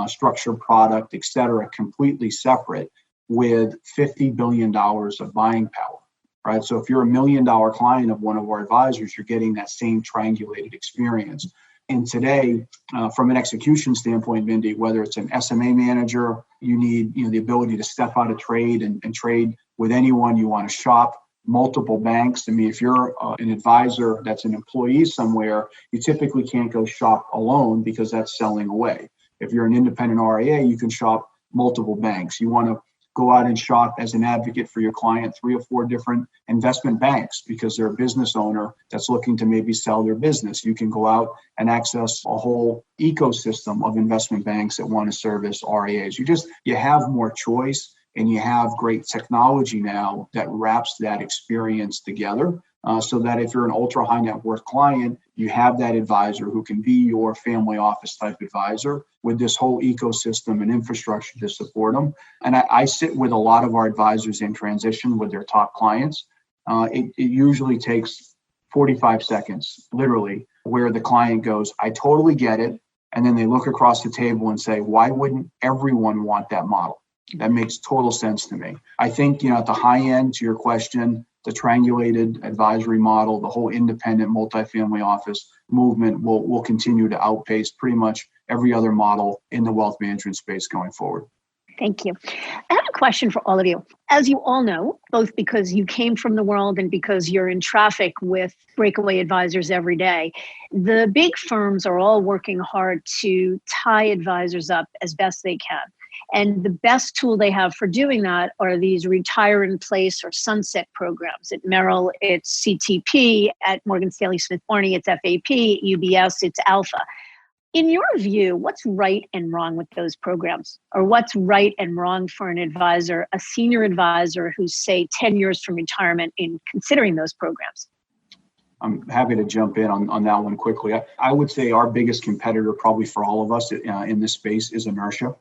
structured product, et cetera, completely separate with $50 billion of buying power. Right. So if you're $1 million client of one of our advisors, you're getting that same triangulated experience. And today, from an execution standpoint, Mindy, whether it's an SMA manager, you need the ability to step out of trade and trade with anyone you want to shop, multiple banks. I mean, if you're an advisor that's an employee somewhere, you typically can't go shop alone because that's selling away. If you're an independent RIA, you can shop multiple banks. You want to go out and shop as an advocate for your client, 3 or 4 different investment banks because they're a business owner that's looking to maybe sell their business. You can go out and access a whole ecosystem of investment banks that want to service RIAs. You have more choice and you have great technology now that wraps that experience together. So that if you're an ultra high net worth client, you have that advisor who can be your family office type advisor with this whole ecosystem and infrastructure to support them. And I sit with a lot of our advisors in transition with their top clients. It usually takes 45 seconds, literally, where the client goes, I totally get it. And then they look across the table and say, why wouldn't everyone want that model? That makes total sense to me. I think, at the high end, to your question, the triangulated advisory model, the whole independent multifamily office movement will continue to outpace pretty much every other model in the wealth management space going forward. Thank you. I have a question for all of you. As you all know, both because you came from the world and because you're in traffic with breakaway advisors every day, the big firms are all working hard to tie advisors up as best they can. And the best tool they have for doing that are these retire in place or sunset programs. At Merrill, it's CTP. At Morgan Stanley Smith Barney, it's FAP. UBS, it's Alpha. In your view, what's right and wrong with those programs? Or what's right and wrong for an advisor, a senior advisor who's, say, 10 years from retirement in considering those programs? I'm happy to jump in on that one quickly. I would say our biggest competitor probably for all of us in this space is inertia.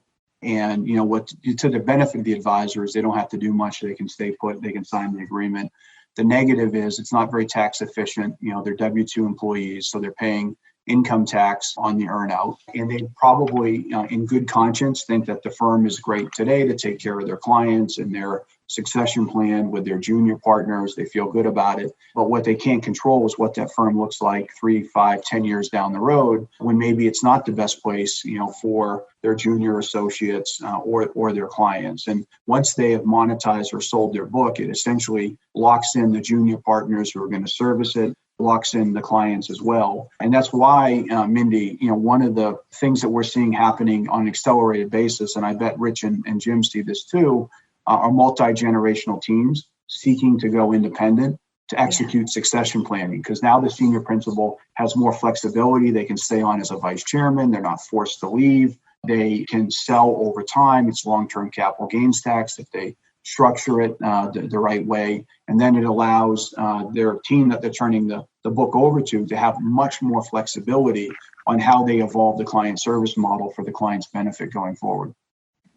And, to the benefit of the advisors, they don't have to do much. They can stay put. They can sign the agreement. The negative is it's not very tax efficient. They're W-2 employees, so they're paying income tax on the earnout. And they probably, in good conscience, think that the firm is great today to take care of their clients and their succession plan with their junior partners. They feel good about it. But what they can't control is what that firm looks like 3, 5, 10 years down the road when maybe it's not the best place, for their junior associates or their clients. And once they have monetized or sold their book, it essentially locks in the junior partners who are going to service it, locks in the clients as well. And that's why, Mindy, one of the things that we're seeing happening on an accelerated basis, and I bet Rich and Jim see this too, are multi-generational teams seeking to go independent to execute succession planning, because now the senior principal has more flexibility. They can stay on as a vice chairman. They're not forced to leave. They can sell over time. It's long-term capital gains tax if they structure it the right way. And then it allows their team that they're turning the book over to have much more flexibility on how they evolve the client service model for the client's benefit going forward.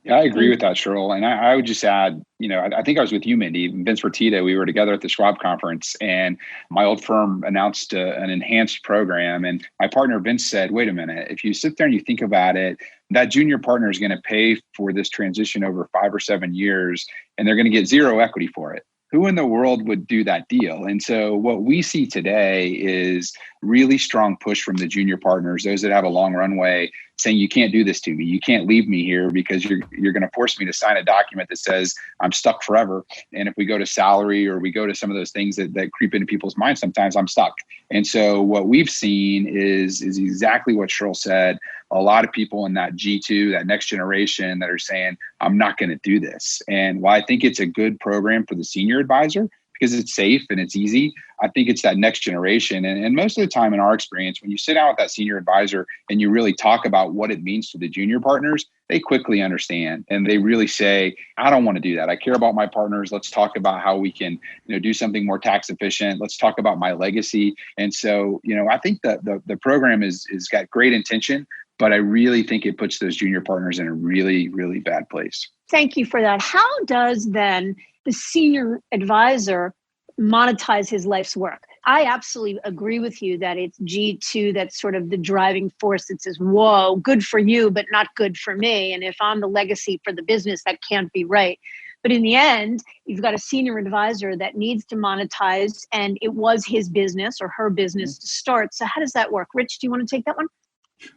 Yeah, I agree with that, Shirl. And I would just add, I think I was with you, Mindy, Vince Fertitta. We were together at the Schwab conference, and my old firm announced an enhanced program. And my partner, Vince, said, wait a minute, if you sit there and you think about it, that junior partner is going to pay for this transition over 5 or 7 years, and they're going to get zero equity for it. Who in the world would do that deal? And so what we see today is really strong push from the junior partners, those that have a long runway, saying, you can't do this to me. You can't leave me here because you're going to force me to sign a document that says I'm stuck forever. And if we go to salary or we go to some of those things that creep into people's minds, sometimes I'm stuck. And so what we've seen is exactly what Shirl said. A lot of people in that G2, that next generation, that are saying, I'm not going to do this. And while I think it's a good program for the senior advisor, because it's safe and it's easy. I think it's that next generation. And most of the time in our experience, when you sit down with that senior advisor and you really talk about what it means to the junior partners, they quickly understand. And they really say, I don't want to do that. I care about my partners. Let's talk about how we can, do something more tax efficient. Let's talk about my legacy. And so, I think that the program is got great intention, but I really think it puts those junior partners in a really, really bad place. Thank you for that. How does then the senior advisor monetize his life's work? I absolutely agree with you that it's G2 that's sort of the driving force that says, whoa, good for you, but not good for me. And if I'm the legacy for the business, that can't be right. But in the end, you've got a senior advisor that needs to monetize, and it was his business or her business to start. So how does that work? Rich, do you want to take that one?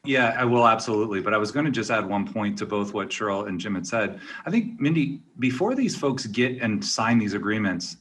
Yeah, I will, absolutely. But I was going to just add one point to both what Shirl and Jim had said. I think, Mindy, before these folks get and sign these agreements,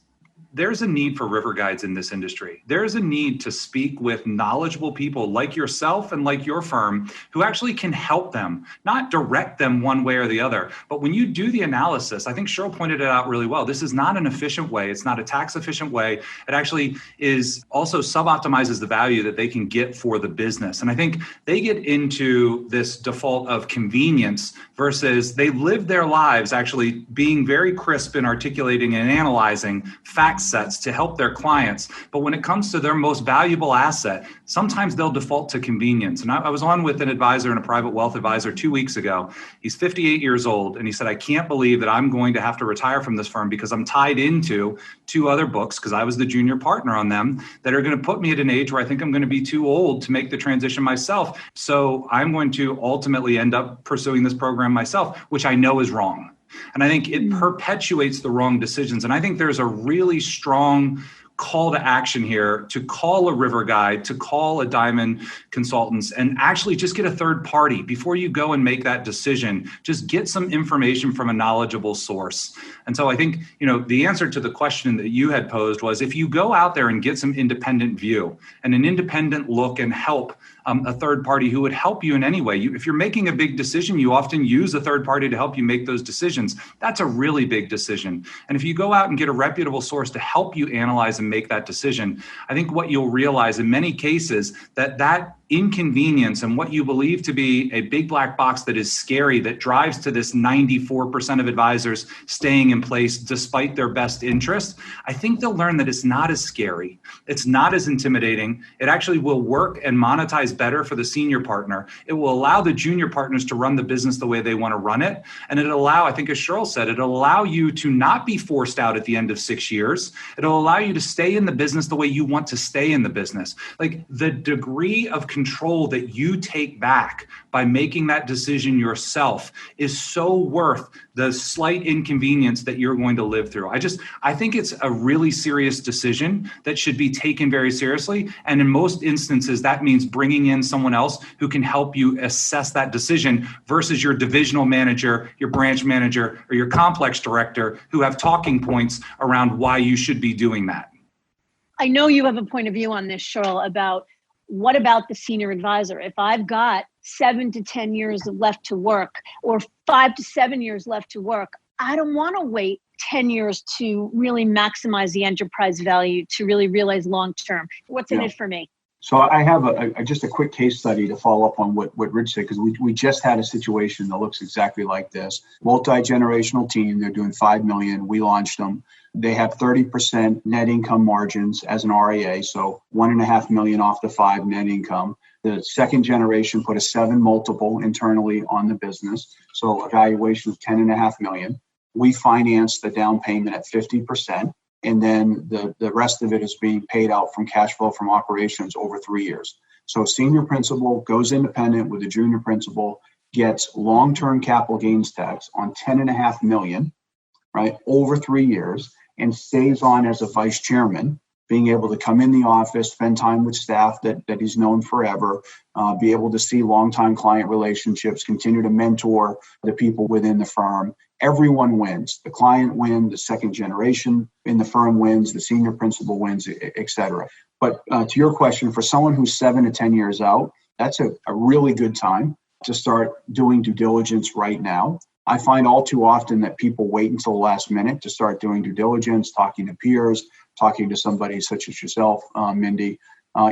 there's a need for river guides in this industry. There's a need to speak with knowledgeable people like yourself and like your firm who actually can help them, not direct them one way or the other. But when you do the analysis, I think Shirl pointed it out really well. This is not an efficient way. It's not a tax efficient way. It actually is also suboptimizes the value that they can get for the business. And I think they get into this default of convenience versus they live their lives actually being very crisp in articulating and analyzing facts sets to help their clients. But when it comes to their most valuable asset, sometimes they'll default to convenience. And I was on with an advisor and a private wealth advisor 2 weeks ago. He's 58 years old. And he said, I can't believe that I'm going to have to retire from this firm because I'm tied into 2 other books, because I was the junior partner on them, that are going to put me at an age where I think I'm going to be too old to make the transition myself. So I'm going to ultimately end up pursuing this program myself, which I know is wrong. And I think it perpetuates the wrong decisions. And I think there's a really strong call to action here to call a river guide, to call a Diamond consultants, and actually just get a third party before you go and make that decision. Just get some information from a knowledgeable source. And so I think, the answer to the question that you had posed was, if you go out there and get some independent view and an independent look and help a third party who would help you in any way. If you're making a big decision, you often use a third party to help you make those decisions. That's a really big decision. And if you go out and get a reputable source to help you analyze and make that decision, I think what you'll realize in many cases that inconvenience and what you believe to be a big black box that is scary, that drives to this 94% of advisors staying in place despite their best interest, I think they'll learn that it's not as scary. It's not as intimidating. It actually will work and monetize better for the senior partner. It will allow the junior partners to run the business the way they want to run it. And it'll allow, I think as Shirl said, it'll allow you to not be forced out at the end of 6 years. It'll allow you to stay in the business the way you want to stay in the business. Like the degree of control that you take back by making that decision yourself is so worth the slight inconvenience that you're going to live through. I think it's a really serious decision that should be taken very seriously. And in most instances, that means bringing in someone else who can help you assess that decision versus your divisional manager, your branch manager, or your complex director who have talking points around why you should be doing that. I know you have a point of view on this, Shirl, about what about the senior advisor? If I've got 7 to 10 years left to work or 5 to 7 years left to work, I don't want to wait 10 years to really maximize the enterprise value, to really realize long-term. What's in it for me? So I have just a quick case study to follow up on what Rich said, because we just had a situation that looks exactly like this. Multi-generational team, they're doing $5 million. We launched them. They have 30% net income margins as an RIA, so $1.5 million off the 5 net income. The second generation put a 7 multiple internally on the business, so a valuation of $10.5 million. We financed the down payment at 50%. And then the rest of it is being paid out from cash flow from operations over 3 years. So senior principal goes independent with a junior principal, gets long-term capital gains tax on $10.5 million, right, over 3 years, and stays on as a vice chairman, being able to come in the office, spend time with staff that he's known forever, be able to see longtime client relationships, continue to mentor the people within the firm. Everyone wins. The client wins, the second generation in the firm wins, the senior principal wins, et cetera. But to your question, for someone who's 7 to 10 years out, that's a really good time to start doing due diligence right now. I find all too often that people wait until the last minute to start doing due diligence, talking to peers, talking to somebody such as yourself, Mindy.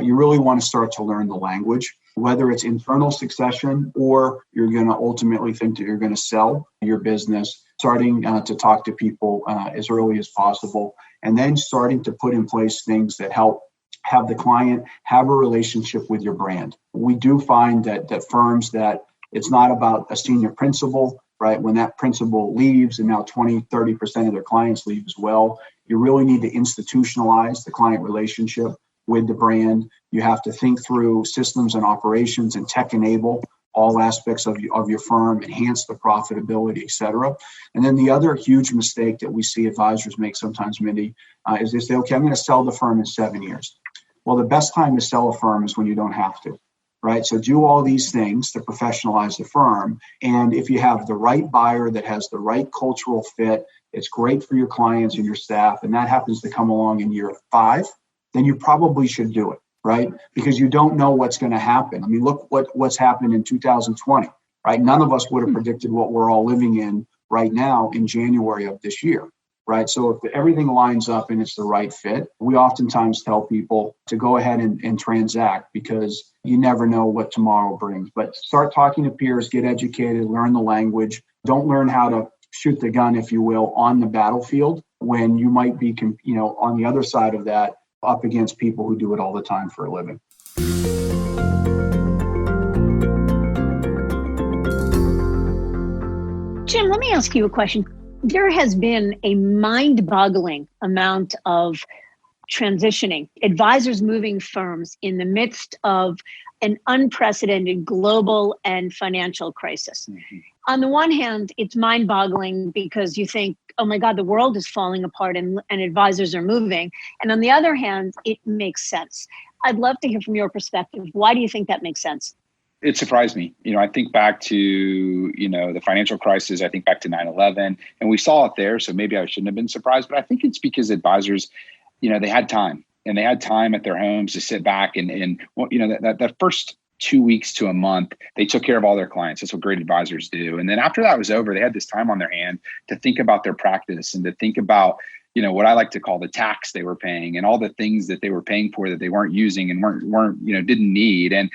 You really want to start to learn the language, whether it's internal succession or you're going to ultimately think that you're going to sell your business, starting to talk to people as early as possible, and then starting to put in place things that help have the client have a relationship with your brand. We do find that firms that it's not about a senior principal, right? When that principal leaves and now 20, 30% of their clients leave as well, you really need to institutionalize the client relationship with the brand. You have to think through systems and operations and tech enable all aspects of your firm, enhance the profitability, et cetera. And then the other huge mistake that we see advisors make sometimes, Mindy, is they say, okay, I'm going to sell the firm in 7 years. Well, the best time to sell a firm is when you don't have to, right? So do all these things to professionalize the firm. And if you have the right buyer that has the right cultural fit, it's great for your clients and your staff, and that happens to come along in year 5, then you probably should do it, right? Because you don't know what's going to happen. I mean, look what's happened in 2020, right? None of us would have predicted what we're all living in right now in January of this year, right? So if everything lines up and it's the right fit, we oftentimes tell people to go ahead and transact, because you never know what tomorrow brings. But start talking to peers, get educated, learn the language. Don't learn how to shoot the gun, if you will, on the battlefield when you might be, on the other side of that, up against people who do it all the time for a living. Jim, let me ask you a question. There has been a mind-boggling amount of transitioning, advisors moving firms in the midst of an unprecedented global and financial crisis. Mm-hmm. On the one hand, it's mind-boggling because you think, oh my God, the world is falling apart and advisors are moving. And on the other hand, it makes sense. I'd love to hear from your perspective. Why do you think that makes sense? It surprised me. I think back to, the financial crisis. I think back to 9/11, and we saw it there. So maybe I shouldn't have been surprised, but I think it's because advisors, they had time, and they had time at their homes to sit back and that first 2 weeks to a month, they took care of all their clients. That's what great advisors do. And then after that was over, they had this time on their hand to think about their practice and to think about, what I like to call the tax they were paying and all the things that they were paying for that they weren't using and weren't didn't need. And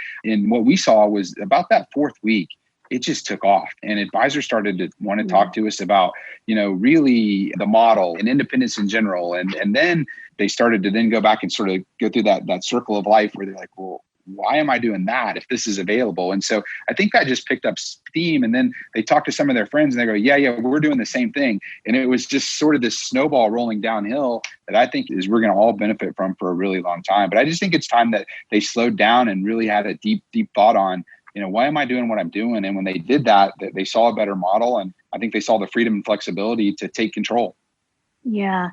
what we saw was about that 4th week, it just took off, and advisors started to want to talk to us about, really the model and independence in general. And then they started to then go back and sort of go through that circle of life where they're like, well, why am I doing that if this is available? And so I think that just picked up steam, and then they talked to some of their friends and they go, yeah, we're doing the same thing. And it was just sort of this snowball rolling downhill that I think we're going to all benefit from for a really long time. But I just think it's time that they slowed down and really had a deep thought on, why am I doing what I'm doing? And when they did that, they saw a better model, and I think they saw the freedom and flexibility to take control. Yeah.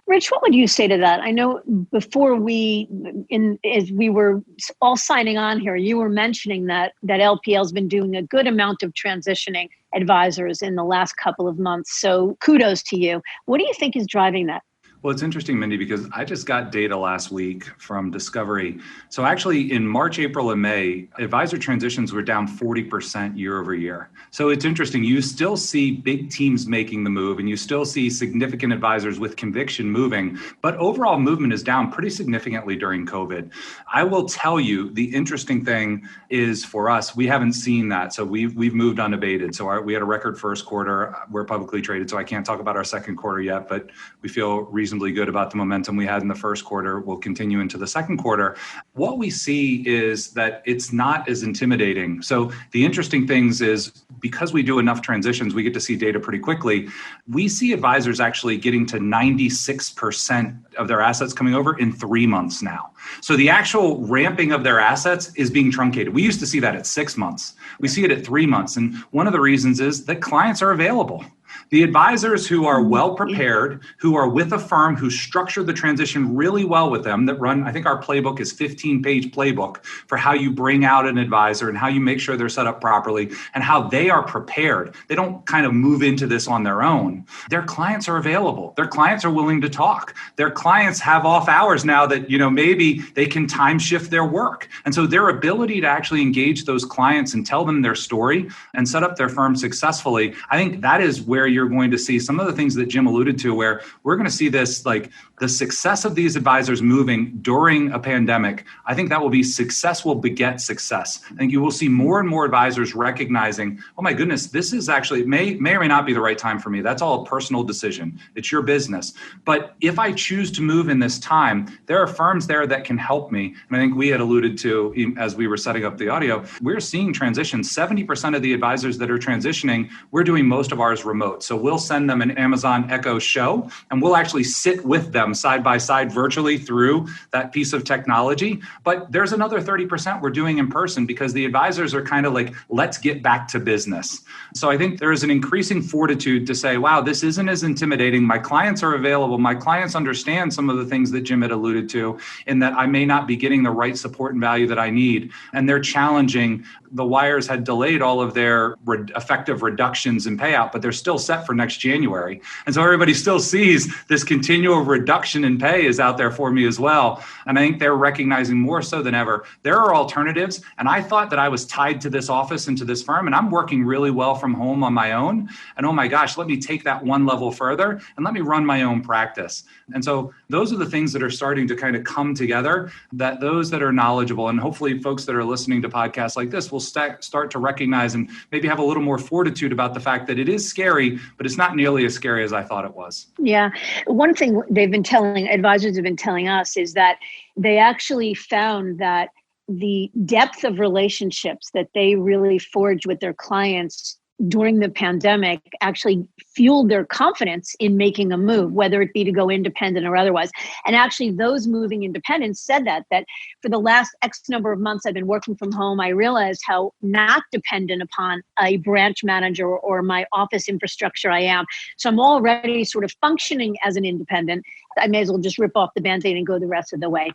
Rich, what would you say to that? I know before as we were all signing on here, you were mentioning that LPL's been doing a good amount of transitioning advisors in the last couple of months. So kudos to you. What do you think is driving that? Well, it's interesting, Mindy, because I just got data last week from Discovery. So actually in March, April, and May, advisor transitions were down 40% year over year. So it's interesting. You still see big teams making the move, and you still see significant advisors with conviction moving, but overall movement is down pretty significantly during COVID. I will tell you, the interesting thing is for us, we haven't seen that. So we've moved unabated. So we had a record first quarter. We're publicly traded, so I can't talk about our second quarter yet, but we feel reasonably good about the momentum we had in the first quarter. We'll continue into the second quarter. What we see is that it's not as intimidating. So the interesting things is because we do enough transitions, we get to see data pretty quickly. We see advisors actually getting to 96% of their assets coming over in 3 months now. So the actual ramping of their assets is being truncated. We used to see that at 6 months. We see it at 3 months. And one of the reasons is that clients are available. The advisors who are well prepared, who are with a firm who structured the transition really well with them, that run, I think our playbook is 15-page playbook for how you bring out an advisor and how you make sure they're set up properly and how they are prepared. They don't kind of move into this on their own. Their clients are available. Their clients are willing to talk. Their clients have off hours now that, maybe they can time shift their work. And so their ability to actually engage those clients and tell them their story and set up their firm successfully, I think that is where you're going to see some of the things that Jim alluded to, where we're going to see this, like the success of these advisors moving during a pandemic. I think that will be success will beget success. I think you will see more and more advisors recognizing, oh my goodness, this is actually, may or may not be the right time for me. That's all a personal decision. It's your business. But if I choose to move in this time, there are firms there that can help me. And I think we had alluded to, as we were setting up the audio, we're seeing transitions. 70% of the advisors that are transitioning, we're doing most of ours remote. So we'll send them an Amazon Echo show, and we'll actually sit with them side by side virtually through that piece of technology. But there's another 30% we're doing in person because the advisors are kind of like, let's get back to business. So I think there is an increasing fortitude to say, wow, this isn't as intimidating. My clients are available. My clients understand some of the things that Jim had alluded to, in that I may not be getting the right support and value that I need. And they're challenging. The wires had delayed all of their effective reductions in payout, but they're still set for next January. And so everybody still sees this continual reduction in pay is out there for me as well. And I think they're recognizing more so than ever, there are alternatives. And I thought that I was tied to this office and to this firm, and I'm working really well from home on my own. And oh my gosh, let me take that one level further and let me run my own practice. And so those are the things that are starting to kind of come together, that those that are knowledgeable, and hopefully folks that are listening to podcasts like this will start to recognize and maybe have a little more fortitude about the fact that it is scary, but it's not nearly as scary as I thought it was. Yeah. One thing advisors have been telling us is that they actually found that the depth of relationships that they really forged with their clients during the pandemic actually fueled their confidence in making a move, whether it be to go independent or otherwise. And actually those moving independent said that for the last X number of months I've been working from home, I realized how not dependent upon a branch manager or my office infrastructure I am. So I'm already sort of functioning as an independent. I may as well just rip off the Band-Aid and go the rest of the way.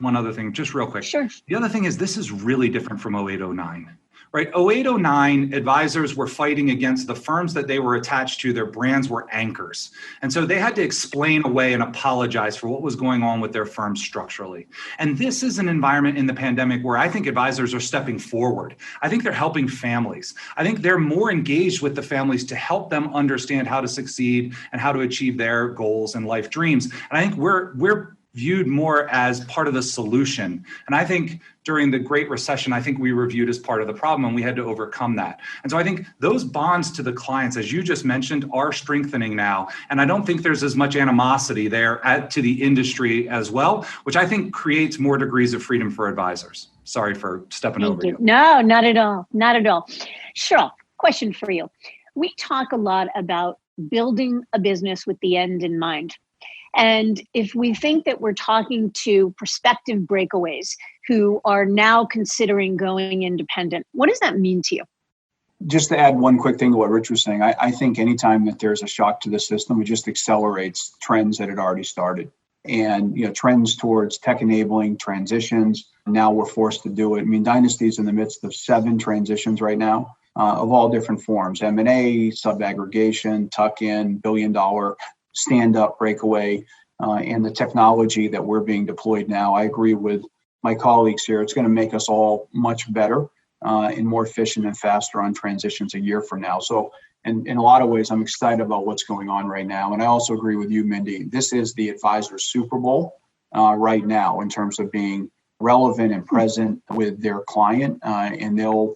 One other thing, just real quick. Sure. The other thing is this is really different from 0809. Right? 0809 advisors were fighting against the firms that they were attached to. Their brands were anchors. And so they had to explain away and apologize for what was going on with their firms structurally. And this is an environment in the pandemic where I think advisors are stepping forward. I think they're helping families. I think they're more engaged with the families to help them understand how to succeed and how to achieve their goals and life dreams. And I think we're viewed more as part of the solution. And I think during the Great Recession, I think we were viewed as part of the problem, and we had to overcome that. And so I think those bonds to the clients, as you just mentioned, are strengthening now. And I don't think there's as much animosity there to the industry as well, which I think creates more degrees of freedom for advisors. Sorry for stepping over you. No, not at all. Not at all. Shirl, question for you. We talk a lot about building a business with the end in mind. And if we think that we're talking to prospective breakaways who are now considering going independent, what does that mean to you? Just to add one quick thing to what Rich was saying, I think anytime that there's a shock to the system, it just accelerates trends that had already started. And trends towards tech enabling transitions. Now we're forced to do it. I mean, Dynasty is in the midst of 7 transitions right now of all different forms: M&A, sub-aggregation, tuck-in, billion-dollar stand-up breakaway, and the technology that we're being deployed now. I agree with my colleagues here. It's going to make us all much better and more efficient and faster on transitions a year from now. So in a lot of ways, I'm excited about what's going on right now. And I also agree with you, Mindy. This is the advisor Super Bowl right now in terms of being relevant and present with their client, and they'll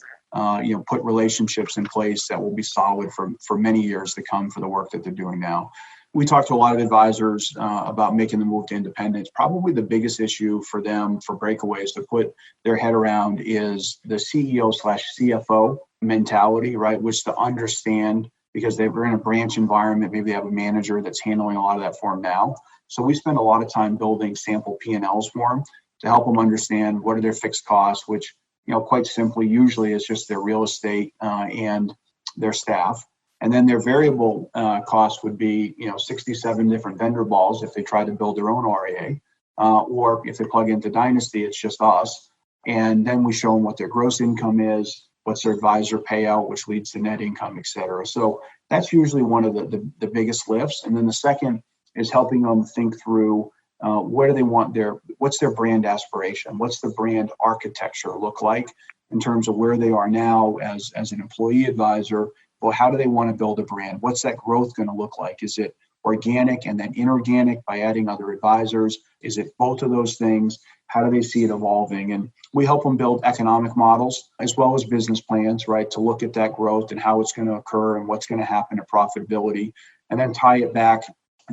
put relationships in place that will be solid for many years to come for the work that they're doing now. We talked to a lot of advisors about making the move to independence. Probably the biggest issue for them for breakaways to put their head around is the CEO/CFO mentality, right? Which to understand, because they were in a branch environment, maybe they have a manager that's handling a lot of that for them now. So we spend a lot of time building sample P&Ls for them to help them understand what are their fixed costs, which, quite simply, usually is just their real estate and their staff. And then their variable cost would be, 67 different vendor balls if they try to build their own RIA, or if they plug into Dynasty, it's just us. And then we show them what their gross income is, what's their advisor payout, which leads to net income, et cetera. So that's usually one of the biggest lifts. And then the second is helping them think through where do they want what's their brand aspiration? What's the brand architecture look like in terms of where they are now as an employee advisor? Well, how do they want to build a brand? What's that growth going to look like? Is it organic and then inorganic by adding other advisors? Is it both of those things? How do they see it evolving? And we help them build economic models as well as business plans, right, to look at that growth and how it's going to occur and what's going to happen to profitability, and then tie it back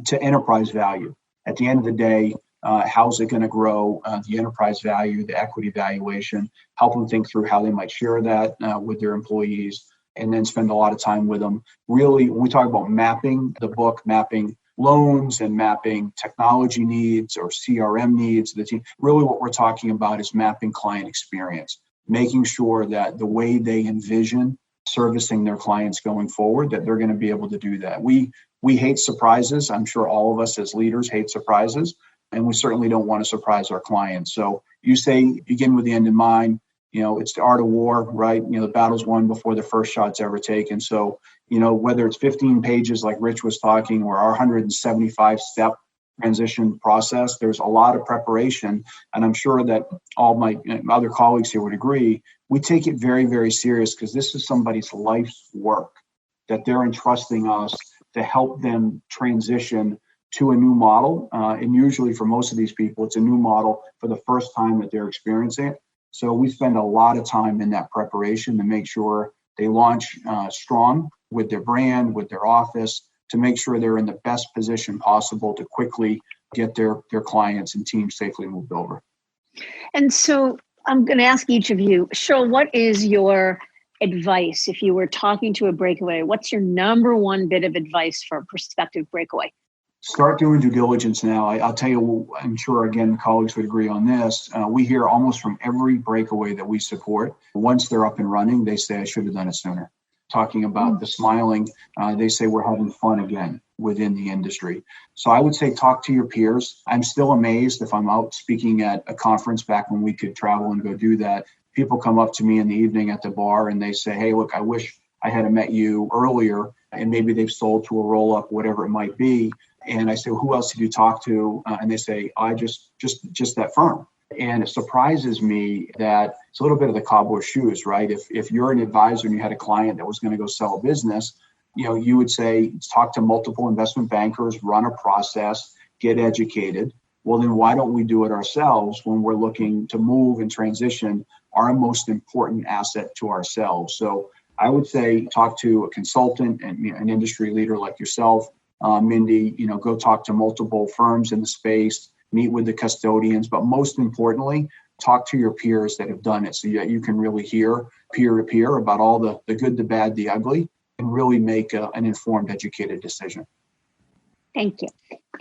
to enterprise value. At the end of the day, how's it going to grow, the enterprise value, the equity valuation, help them think through how they might share that with their employees, and then spend a lot of time with them. Really, when we talk about mapping the book, mapping loans and mapping technology needs or CRM needs of the team, really what we're talking about is mapping client experience, making sure that the way they envision servicing their clients going forward, that they're going to be able to do that. We hate surprises. I'm sure all of us as leaders hate surprises, and we certainly don't want to surprise our clients. So you say begin with the end in mind. It's the art of war, right? The battle's won before the first shot's ever taken. So, whether it's 15 pages like Rich was talking or our 175-step transition process, there's a lot of preparation. And I'm sure that all my other colleagues here would agree. We take it very, very serious because this is somebody's life's work that they're entrusting us to help them transition to a new model. And usually for most of these people, it's a new model for the first time that they're experiencing it. So we spend a lot of time in that preparation to make sure they launch strong with their brand, with their office, to make sure they're in the best position possible to quickly get their clients and teams safely moved over. And so I'm going to ask each of you, Shirl, what is your advice if you were talking to a breakaway? What's your number one bit of advice for a prospective breakaway? Start doing due diligence now. I'll tell you, I'm sure, again, colleagues would agree on this. We hear almost from every breakaway that we support, once they're up and running, they say, I should have done it sooner. Talking about the smiling, they say we're having fun again within the industry. So I would say talk to your peers. I'm still amazed if I'm out speaking at a conference back when we could travel and go do that. People come up to me in the evening at the bar and they say, hey, look, I wish I had met you earlier, and maybe they've sold to a roll-up, whatever it might be. And I say, who else did you talk to? And they say, I just that firm. And it surprises me that it's a little bit of the cowboy shoes, right? If you're an advisor and you had a client that was going to go sell a business, you would say, talk to multiple investment bankers, run a process, get educated. Well, then why don't we do it ourselves when we're looking to move and transition our most important asset to ourselves? So I would say talk to a consultant and an industry leader like yourself, Mindy, go talk to multiple firms in the space, meet with the custodians, but most importantly, talk to your peers that have done it so that you can really hear peer to peer about all the good, the bad, the ugly, and really make an informed, educated decision. Thank you.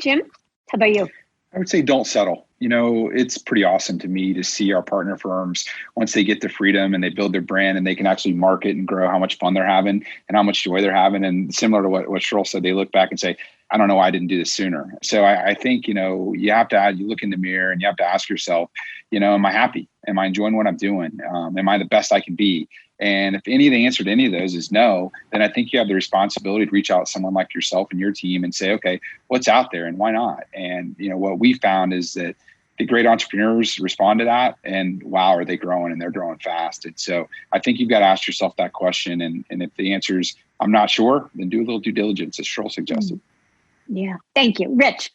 Jim, how about you? I would say don't settle. It's pretty awesome to me to see our partner firms, once they get the freedom and they build their brand and they can actually market and grow, how much fun they're having and how much joy they're having. And similar to what Shirl said, they look back and say, I don't know why I didn't do this sooner. So I think, you look in the mirror and you have to ask yourself, am I happy? Am I enjoying what I'm doing? Am I the best I can be? And if the answer to any of those is no, then I think you have the responsibility to reach out to someone like yourself and your team and say, okay, what's out there and why not? And, what we found is that the great entrepreneurs respond to that, and wow, are they growing, and they're growing fast. And so I think you've got to ask yourself that question. And if the answer is, I'm not sure, then do a little due diligence, as Shirl suggested. Yeah. Thank you. Rich.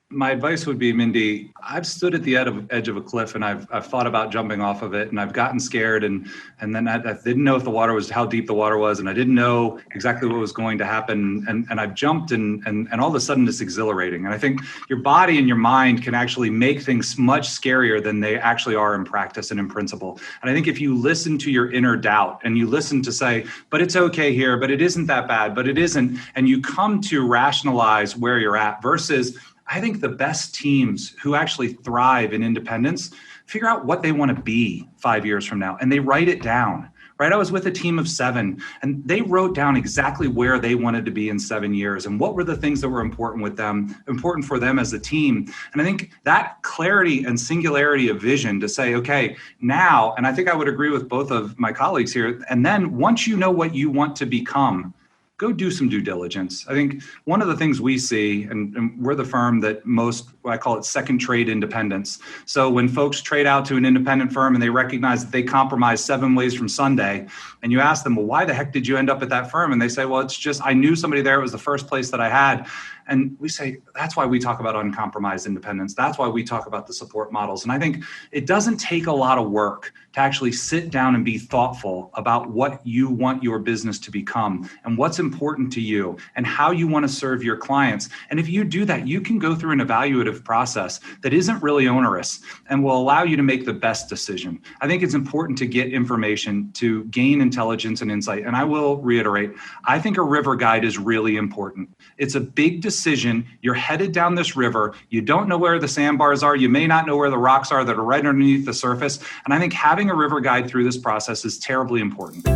My advice would be, Mindy, I've stood at the edge of a cliff and I've thought about jumping off of it, and I've gotten scared and then I didn't know if the water was, how deep the water was, and I didn't know exactly what was going to happen. And I've jumped and all of a sudden it's exhilarating. And I think your body and your mind can actually make things much scarier than they actually are in practice and in principle. And I think if you listen to your inner doubt and you listen to say, but it's okay here, but it isn't that bad, but it isn't, and you come to rationalize where you're at versus, I think the best teams who actually thrive in independence figure out what they want to be 5 years from now, and they write it down. right? I was with a team of 7, and they wrote down exactly where they wanted to be in 7 years and what were the things that were important for them as a team. And I think that clarity and singularity of vision to say, okay, now, and I think I would agree with both of my colleagues here, and then once you know what you want to become, go do some due diligence. I think one of the things we see, and we're the firm that most, I call it second trade independence. So when folks trade out to an independent firm and they recognize that they compromise 7 ways from Sunday, and you ask them, well, why the heck did you end up at that firm? And they say, well, it's just, I knew somebody there. It was the first place that I had. And we say, that's why we talk about uncompromised independence. That's why we talk about the support models. And I think it doesn't take a lot of work to actually sit down and be thoughtful about what you want your business to become and what's important to you and how you want to serve your clients. And if you do that, you can go through an evaluative process that isn't really onerous and will allow you to make the best decision. I think it's important to get information to gain intelligence and insight. And I will reiterate, I think a river guide is really important. It's a big decision. You're headed down this river. You don't know where the sandbars are. You may not know where the rocks are that are right underneath the surface. And I think having a river guide through this process is terribly important.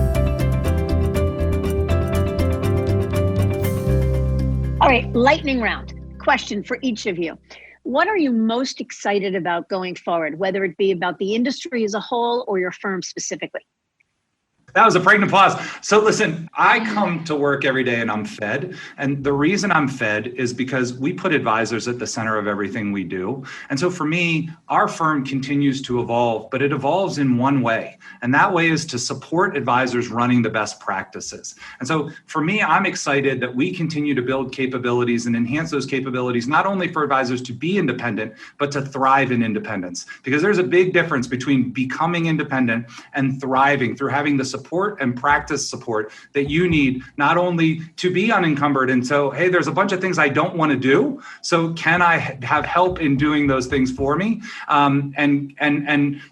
All right, lightning round. Question for each of you. What are you most excited about going forward, whether it be about the industry as a whole or your firm specifically? That was a pregnant pause. So listen, I come to work every day and I'm fed. And the reason I'm fed is because we put advisors at the center of everything we do. And so for me, our firm continues to evolve, but it evolves in one way. And that way is to support advisors running the best practices. And so for me, I'm excited that we continue to build capabilities and enhance those capabilities, not only for advisors to be independent, but to thrive in independence. Because there's a big difference between becoming independent and thriving through having the support and practice support that you need, not only to be unencumbered. And so, hey, there's a bunch of things I don't want to do. So can I have help in doing those things for me? And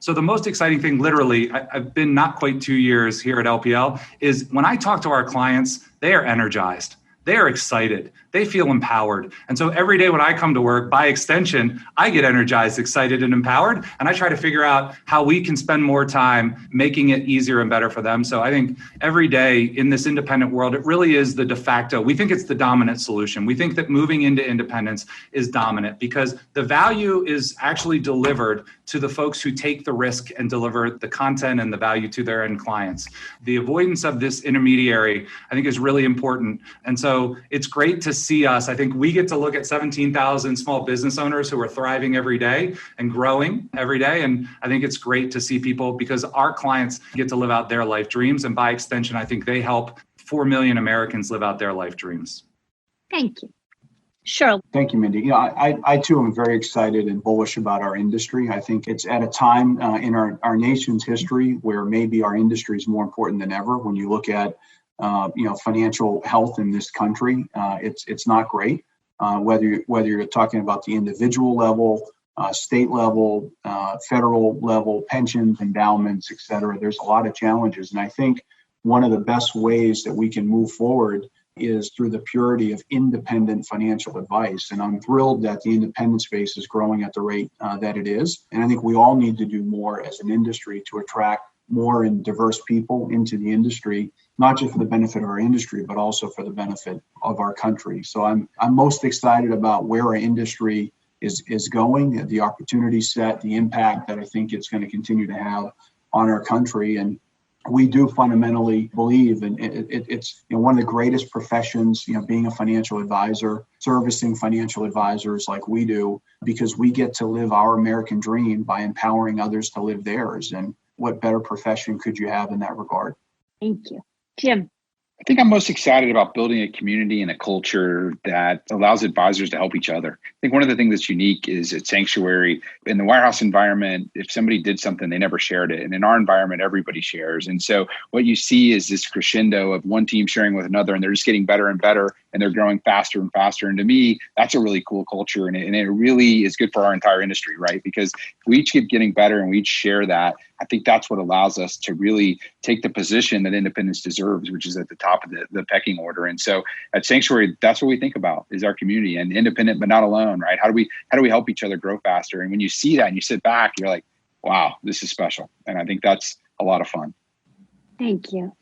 so the most exciting thing, literally, I've been not quite 2 years here at LPL, is when I talk to our clients, they are energized. They are excited. They feel empowered. And so every day when I come to work, by extension, I get energized, excited, and empowered. And I try to figure out how we can spend more time making it easier and better for them. So I think every day in this independent world, it really is the de facto. We think it's the dominant solution. We think that moving into independence is dominant because the value is actually delivered to the folks who take the risk and deliver the content and the value to their end clients. The avoidance of this intermediary, I think, is really important. And so it's great to see us. I think we get to look at 17,000 small business owners who are thriving every day and growing every day. And I think it's great to see people because our clients get to live out their life dreams. And by extension, I think they help 4 million Americans live out their life dreams. Thank you. Shirl. Thank you, Mindy. I too am very excited and bullish about our industry. I think it's at a time in our nation's history where maybe our industry is more important than ever. When you look at financial health in this country, it's not great. Whether you're talking about the individual level, state level, federal level, pensions, endowments, et cetera, there's a lot of challenges. And I think one of the best ways that we can move forward is through the purity of independent financial advice. And I'm thrilled that the independent space is growing at the rate that it is. And I think we all need to do more as an industry to attract more and diverse people into the industry, not just for the benefit of our industry, but also for the benefit of our country. So I'm most excited about where our industry is going, the opportunity set, the impact that I think it's going to continue to have on our country. And we do fundamentally believe, and it's one of the greatest professions, being a financial advisor, servicing financial advisors like we do, because we get to live our American dream by empowering others to live theirs. And what better profession could you have in that regard? Thank you. Jim. I think I'm most excited about building a community and a culture that allows advisors to help each other. I think one of the things that's unique is at Sanctuary, in the wirehouse environment, if somebody did something, they never shared it. And in our environment, everybody shares. And so what you see is this crescendo of one team sharing with another, and they're just getting better and better, and they're growing faster and faster. And to me, that's a really cool culture. And it really is good for our entire industry, right? Because if we each keep getting better and we each share that, I think that's what allows us to really take the position that independence deserves, which is at the top of the pecking order. And so at Sanctuary, that's what we think about is our community and independent, but not alone, right? How do we help each other grow faster? And when you see that and you sit back, you're like, wow, this is special. And I think that's a lot of fun. Thank you.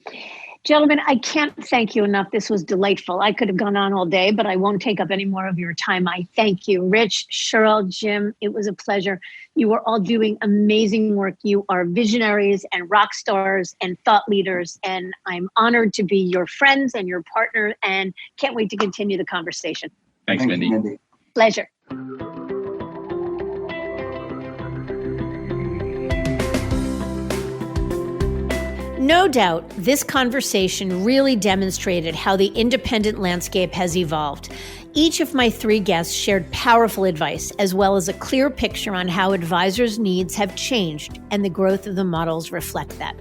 Gentlemen, I can't thank you enough. This was delightful. I could have gone on all day, but I won't take up any more of your time. I thank you. Rich, Shirl, Jim, it was a pleasure. You are all doing amazing work. You are visionaries and rock stars and thought leaders, and I'm honored to be your friends and your partner, and can't wait to continue the conversation. Thanks, Mindy. Mindy. Pleasure. No doubt, this conversation really demonstrated how the independent landscape has evolved. Each of my three guests shared powerful advice, as well as a clear picture on how advisors' needs have changed, and the growth of the models reflect that.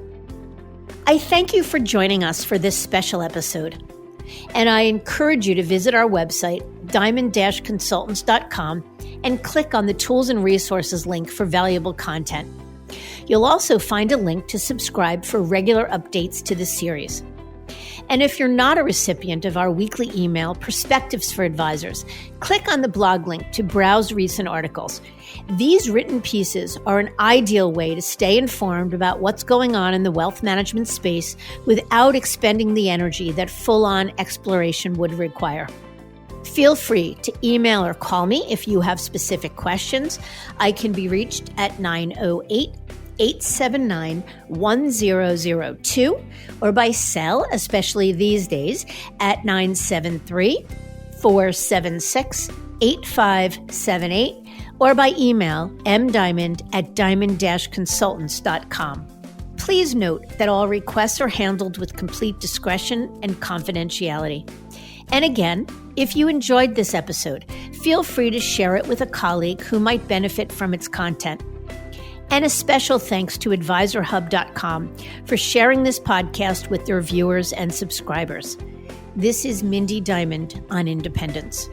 I thank you for joining us for this special episode, and I encourage you to visit our website, diamond-consultants.com, and click on the Tools and Resources link for valuable content. You'll also find a link to subscribe for regular updates to the series. And if you're not a recipient of our weekly email, Perspectives for Advisors, click on the blog link to browse recent articles. These written pieces are an ideal way to stay informed about what's going on in the wealth management space without expending the energy that full-on exploration would require. Feel free to email or call me if you have specific questions. I can be reached at 908-879-1002 or by cell, especially these days, at 973-476-8578 or by email mdiamond@diamond-consultants.com. Please note that all requests are handled with complete discretion and confidentiality. And again, if you enjoyed this episode, feel free to share it with a colleague who might benefit from its content. And a special thanks to AdvisorHub.com for sharing this podcast with their viewers and subscribers. This is Mindy Diamond on Independence.